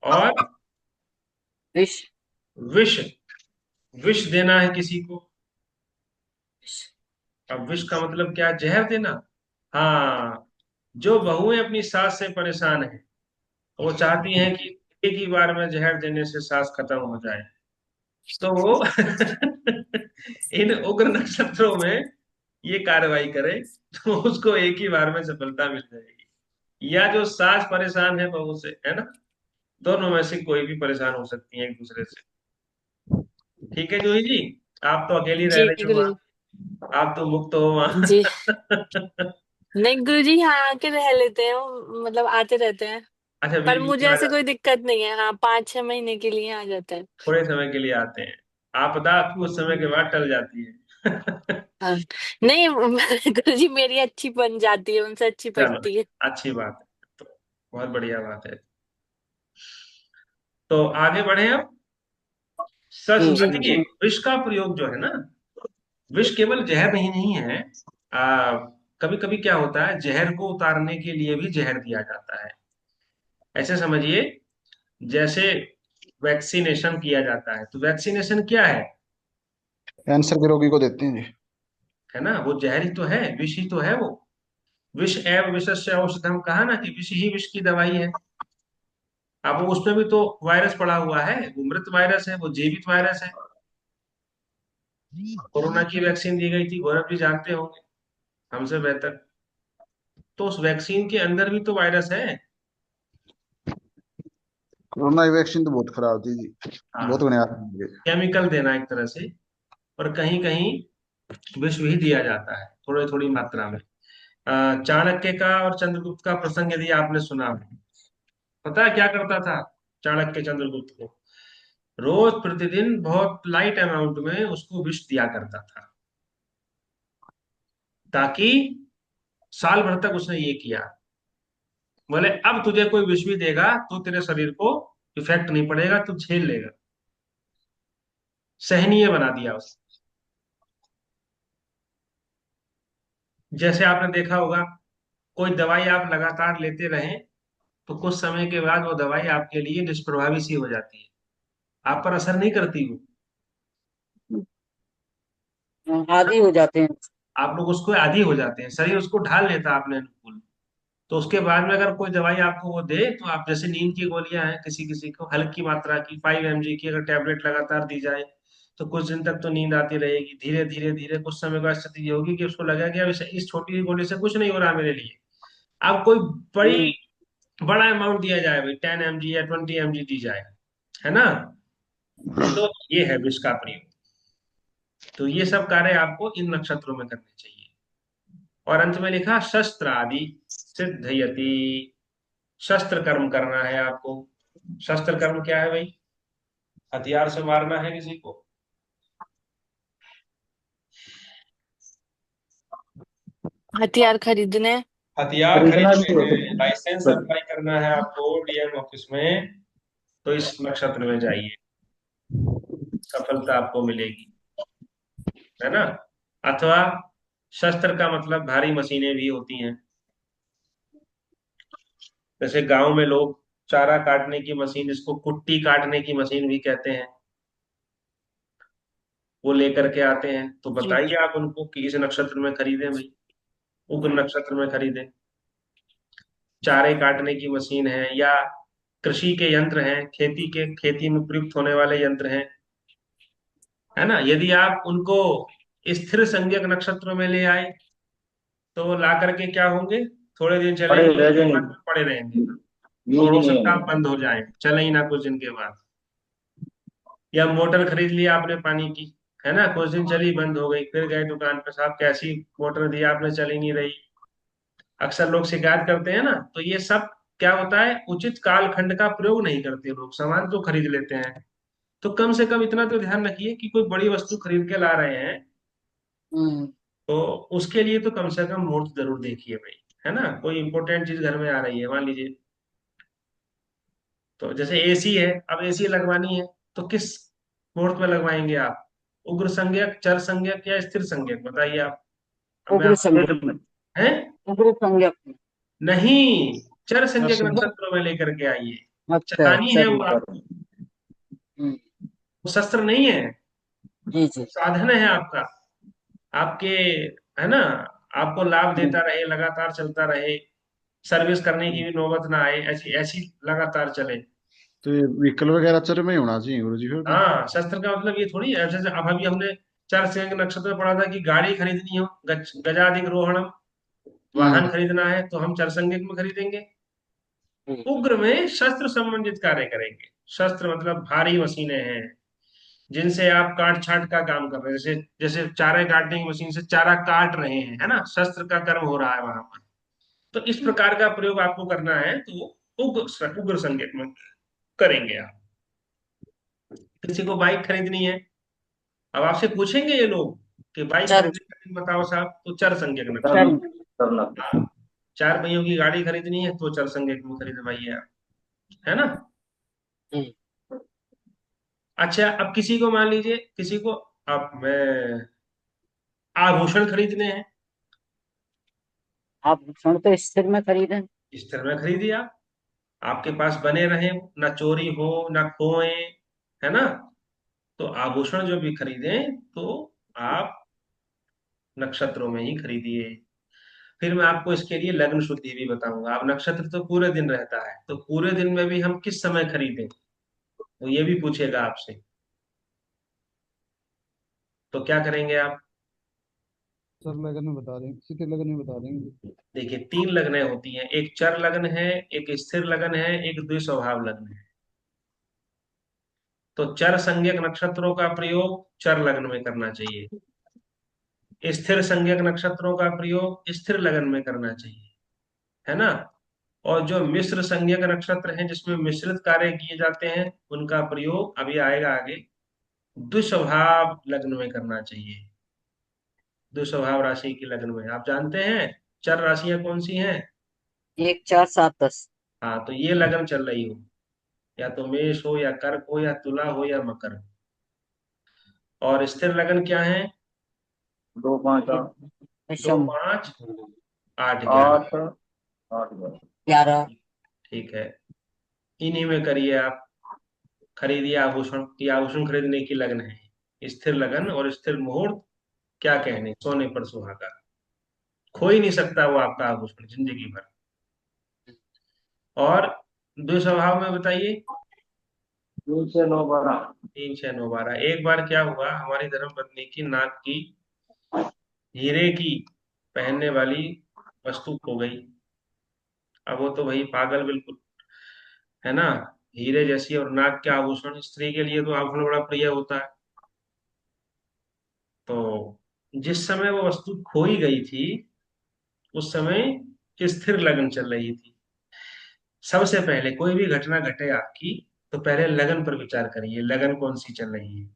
S2: और
S6: विष
S2: विष, विष देना है किसी को। अब विष का मतलब क्या? जहर देना। हाँ, जो बहुएं अपनी सास से परेशान हैं, वो चाहती हैं कि एक ही बार में जहर देने से सास खत्म हो जाए, तो वो इन उग्र नक्षत्रों में ये कार्रवाई करे तो उसको एक ही बार में सफलता मिल जाएगी। या जो सास परेशान है बहू से, है ना, दोनों में से कोई भी परेशान हो सकती है एक दूसरे से। ठीक है जूही जी, आप तो अकेली रह
S5: जी
S2: रही हो
S5: गुरुजी।
S2: वहां, आप तो मुक्त हो वहां।
S5: जी नहीं गुरुजी, यहाँ आके रह लेते हैं, वो मतलब आते रहते हैं।
S2: अच्छा,
S5: पर
S2: बीच बीच
S5: मुझे
S2: में आ
S5: ऐसे कोई
S2: जाते,
S5: दिक्कत नहीं है, हाँ 5-6 महीने के लिए आ जाते हैं।
S2: थोड़े समय के लिए आते हैं, आपदा कुछ समय के बाद टल जाती है।
S5: हाँ। नहीं गुरुजी मेरी अच्छी बन जाती है, उनसे अच्छी
S2: चलो,
S5: पटती है।
S2: अच्छी बात है, तो बहुत बढ़िया बात है। तो आगे बढ़े अब। सच
S6: जी
S5: जी
S2: देखिए, विष का प्रयोग जो है ना, विष केवल जहर नहीं है। आ, कभी कभी क्या होता है, जहर को उतारने के लिए भी जहर दिया जाता है। ऐसे समझिए, जैसे वैक्सीनेशन किया जाता है, तो वैक्सीनेशन क्या है?
S4: कैंसर के रोगी को देते हैं जी।
S2: है ना, वो जहर ही तो है, विष ही तो है वो। विष एव विषस्य औषधम, कहा ना कि विष ही विष की दवाई है। अब उसमें भी तो वायरस पड़ा हुआ है, वो मृत वायरस है, वो जीवित वायरस है। कोरोना की वैक्सीन दी गई थी, गौरव जी जानते होंगे हमसे बेहतर। तो उस वैक्सीन के अंदर भी तो वायरस है।
S4: कोरोना की वैक्सीन तो बहुत खराब थी जी, बहुत
S2: हाँ,
S4: बढ़िया थी ये।
S2: केमिकल देना एक तरह से, और कहीं कहीं विष भी दिया जाता है थोड़ी थोड़ी मात्रा में। चाणक्य का और चंद्रगुप्त का प्रसंग यदि आपने सुना हो, पता है क्या करता था चाणक्य चंद्रगुप्त को? रोज प्रतिदिन बहुत लाइट अमाउंट में उसको विष दिया करता था, ताकि साल भर तक उसने ये किया। बोले अब तुझे कोई विष भी देगा तो तेरे शरीर को इफेक्ट नहीं पड़ेगा, तू झेल लेगा। सहनीय बना दिया उसने। जैसे आपने देखा होगा, कोई दवाई आप लगातार लेते रहें तो कुछ समय के बाद वो दवाई आपके लिए निष्प्रभावी सी हो जाती है, आप पर असर नहीं करती वो।
S6: आदी हो जाते हैं।
S2: आप लोग उसको आदी हो जाते हैं, शरीर उसको ढाल लेता है अपने अनुकूल। तो उसके बाद में अगर कोई दवाई आपको वो दे, तो आप जैसे नींद की गोलियां हैं, किसी किसी को हल्की मात्रा की 5 mg की अगर टेबलेट लगातार दी जाए तो कुछ दिन तक तो नींद आती रहेगी। धीरे धीरे धीरे कुछ समय बाद स्थिति ये होगी कि उसको लगेगा कि अब इस छोटी सी गोली से कुछ नहीं हो रहा मेरे लिए। अब कोई बड़ी
S6: हम्म।
S2: बड़ा अमाउंट दिया जाए, भाई 10 mg या 20 mg दी जाए, है ना, तो ये है विष का प्रयोग। तो ये सब कार्य आपको इन नक्षत्रों में करने चाहिए। और अंत में लिखा शस्त्र आदि सिद्धयति, शस्त्र कर्म करना है आपको। शस्त्र कर्म क्या है भाई? हथियार से मारना है किसी को,
S5: हथियार खरीदने।
S2: हथियार
S1: खरीदना भी
S2: खरीदने
S1: हो
S2: हैं, लाइसेंस
S1: सकता
S2: अप्लाई करना है आपको डीएम ऑफिस में, तो इस नक्षत्र में जाइए, सफलता आपको मिलेगी, है ना। अथवा शस्त्र का मतलब भारी मशीनें भी होती हैं। जैसे गांव में लोग चारा काटने की मशीन, इसको कुट्टी काटने की मशीन भी कहते हैं, वो लेकर के आते हैं। तो
S5: जी।
S2: बताइए आप उनको कि इस नक्षत्र में खरीदें भाई, उग्र नक्षत्र में खरीदें। चारे काटने की मशीन है, या कृषि के यंत्र हैं, खेती में प्रयुक्त होने वाले यंत्र हैं, है ना। यदि आप उनको स्थिर संज्ञक नक्षत्र में ले आए तो वो ला करके क्या होंगे, थोड़े दिन
S1: पड़े
S2: चलेंगे,
S1: रह
S2: उसके बाद
S1: जाएंगे,
S2: में पड़े रहेंगे। तो
S1: यूज ही
S2: हो
S1: नहीं
S2: सकता है
S1: होंगे।
S2: बंद हो जाए, चले ही ना कुछ दिन के बाद। या मोटर खरीद लिया आपने पानी की, है ना, कुछ दिन चली, बंद हो गई, फिर गए दुकान पे, साहब कैसी मोटर दी आपने, चल ही नहीं रही। अक्सर लोग शिकायत करते हैं ना। तो ये सब क्या होता है, उचित कालखंड का प्रयोग नहीं करते लोग, सामान तो खरीद लेते हैं। तो कम से कम इतना तो ध्यान रखिए कि कोई बड़ी वस्तु खरीद के ला रहे हैं
S6: हम्म।
S2: तो उसके लिए तो कम से कम मुहूर्त जरूर देखिए भाई, है ना। कोई इंपॉर्टेंट चीज घर में आ रही है मान लीजिए, तो जैसे एसी है, अब एसी लगवानी है, तो किस मुहूर्त में लगवाएंगे आप? उग्र संज्ञक, चर संज्ञक या स्थिर संज्ञक, बताइए आप। अब मैं
S6: उग्र
S2: आपको
S6: संज्ञक।
S1: फिर
S2: हैं,
S6: उग्र संज्ञक।
S2: नहीं, चर संज्ञक
S4: दर्शन।
S2: नक्षत्र में लेकर के आइए।
S6: अच्छा
S2: चलानी है वो
S6: चलिए।
S2: आपको,
S6: हम्म।
S2: वो शस्त्र नहीं है,
S6: जी जी।
S2: साधन है आपका, आपके, है ना, आपको लाभ
S6: हम्म।
S2: देता रहे, लगातार चलता रहे, सर्विस करने की भी नौबत ना आए, ऐसी ऐसी लगातार चले।
S4: तो ये व्हीकल वगैरह चर में ही होना चाहिए गुरु जी फिर तो।
S2: हाँ, शस्त्र का मतलब ये थोड़ी है, जैसे अब अभी हमने चार संज्ञक नक्षत्र में पढ़ा था कि गाड़ी खरीदनी हो, गजाधिक रोहणम,
S6: हम्म।
S2: वाहन खरीदना है तो हम चार संज्ञक में खरीदेंगे।
S6: हम्म।
S2: उग्र में शस्त्र संबंधित कार्य करेंगे। शस्त्र मतलब भारी मशीनें हैं, जिनसे आप काट छांट का काम कर रहे हैं, जैसे जैसे चारे काटने की मशीन से चारा काट रहे हैं, है ना, शस्त्र का कर्म हो रहा है वहां पर। तो इस प्रकार का प्रयोग आपको करना है, तो उग्र संज्ञक में करेंगे आप। किसी को बाइक खरीदनी है, अब आपसे पूछेंगे ये लोग कि बाइक
S6: चल।
S2: खरीदने का दिन बताओ साहब, तो चर संज्ञक नक्षत्र।
S1: करना
S6: चल।
S1: करना।
S2: हाँ, चार पहियों की गाड़ी खरीदनी है तो चर संज्ञक में खरीदवाइए आप, है ना।
S6: जी।
S2: अच्छा, अब किसी को मान लीजिए, किसी को आप मैं आभूषण खरीदने हैं,
S6: आप भूषण तो स्थिर में खरीदें।
S2: इस तरह में खरीदिए आप, आपके पास बने रहे, ना चोरी हो ना खोए, है ना। तो आभूषण जो भी खरीदें तो आप नक्षत्रों में ही खरीदिए। फिर मैं आपको इसके लिए लग्न शुद्धि भी बताऊंगा। अब नक्षत्र तो पूरे दिन रहता है, तो पूरे दिन में भी हम किस समय खरीदें, तो ये भी पूछेगा आपसे। तो क्या करेंगे आप?
S4: सर लगन में बता देंगे, किसी के लगन में बता देंगे।
S2: देखिए, 3 लग्नें होती हैं, एक चर लग्न है, एक स्थिर लग्न है, एक द्विस्वभाव लग्न है। तो चर संज्ञक नक्षत्रों का प्रयोग चर लग्न में करना चाहिए, स्थिर संज्ञक नक्षत्रों का प्रयोग स्थिर लग्न में करना चाहिए, है ना। और जो मिश्र संज्ञक नक्षत्र हैं जिसमें मिश्रित कार्य किए जाते हैं उनका प्रयोग अभी आएगा आगे, दुस्वभाव लग्न में करना चाहिए। दुस्वभाव राशि की लग्न में आप जानते हैं चर राशियां कौन सी हैं?
S6: 1 4 7 10।
S2: हाँ, तो ये लगन चल रही हो, या तो मेष हो या कर्क हो या तुला हो या मकर हो। और स्थिर लगन क्या है?
S1: 2 5
S6: ये
S1: 8
S2: 2
S6: विषम
S2: 5 8 11।
S1: 8 8
S6: 11।
S2: ठीक है, इन्हीं में करिए आप। खरीदिए आभूषण, ये आभूषण खरीदने की लगन है। स्थिर लगन और स्थिर मुहूर्त, क्या कहने, सोने पर सुहागा। खो ही नहीं सकता वो आपका आभूषण जिंदगी भर। और दुस्वभाव में बताइए।
S1: 3 से 9 12
S2: 3 6 9 12। एक बार क्या हुआ, हमारी धर्मपत्नी की नाक की हीरे की पहनने वाली वस्तु खो गई। अब वो तो भाई पागल बिल्कुल, है ना। हीरे जैसी और नाक के आभूषण, स्त्री के लिए तो आभूषण बड़ा प्रिय होता है। तो जिस समय वो वस्तु खोई गई थी उस समय स्थिर लगन चल रही थी। सबसे पहले कोई भी घटना घटे आपकी तो पहले लगन पर विचार करिए, लगन कौन सी चल रही है।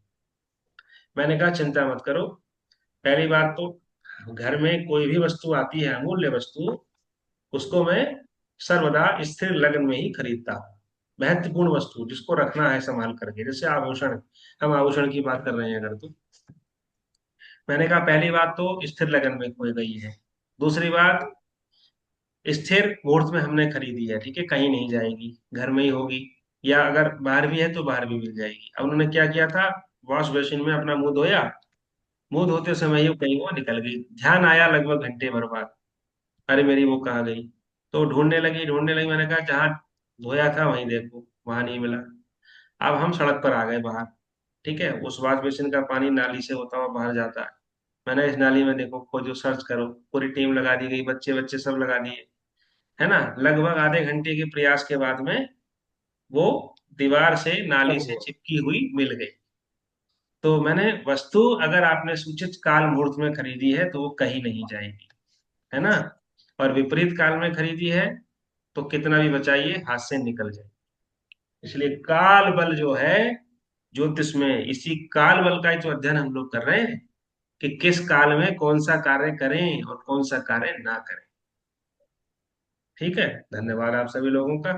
S2: मैंने कहा चिंता मत करो। पहली बात तो घर में कोई भी वस्तु आती है, अमूल्य वस्तु, उसको मैं सर्वदा स्थिर लगन में ही खरीदता हूँ। महत्वपूर्ण वस्तु जिसको रखना है संभाल करके, जैसे आभूषण, हम आभूषण की बात कर रहे हैं अगर, तो मैंने कहा पहली बात तो स्थिर लगन में खोई गई है। दूसरी बात, स्थिर मुहूर्त में हमने खरीदी है, ठीक है, कहीं नहीं जाएगी, घर में ही होगी, या अगर बाहर भी है तो बाहर भी मिल जाएगी। अब उन्होंने क्या किया था, वॉश बेसिन में अपना मुंह धोया, मुंह धोते समय ही वो कहीं वो निकल गई। ध्यान आया लगभग घंटे भर बाद, अरे मेरी वो कहाँ गई। तो ढूंढने लगी, मैंने कहा जहाँ धोया था वहीं देखो, वहां नहीं मिला। अब हम सड़क पर आ गए बाहर, ठीक है, उस वॉश बेसिन का पानी नाली से होता हुआ बाहर जाता है। मैंने इस नाली में देखो, खोजो, सर्च करो, पूरी टीम लगा दी गई, बच्चे बच्चे सब लगा दिए, है ना। लगभग आधे घंटे के प्रयास के बाद में वो दीवार से, नाली से चिपकी हुई मिल गई। तो मैंने वस्तु अगर आपने सूचित काल मुहूर्त में खरीदी है तो वो कहीं नहीं जाएगी, है ना। और विपरीत काल में खरीदी है तो कितना भी बचाइए हाथ से निकल जाए। इसलिए काल बल जो है ज्योतिष में, इसी काल बल का ही तो अध्ययन हम लोग कर रहे हैं कि किस काल में कौन सा कार्य करें और कौन सा कार्य ना करें। ठीक है, धन्यवाद आप सभी लोगों का।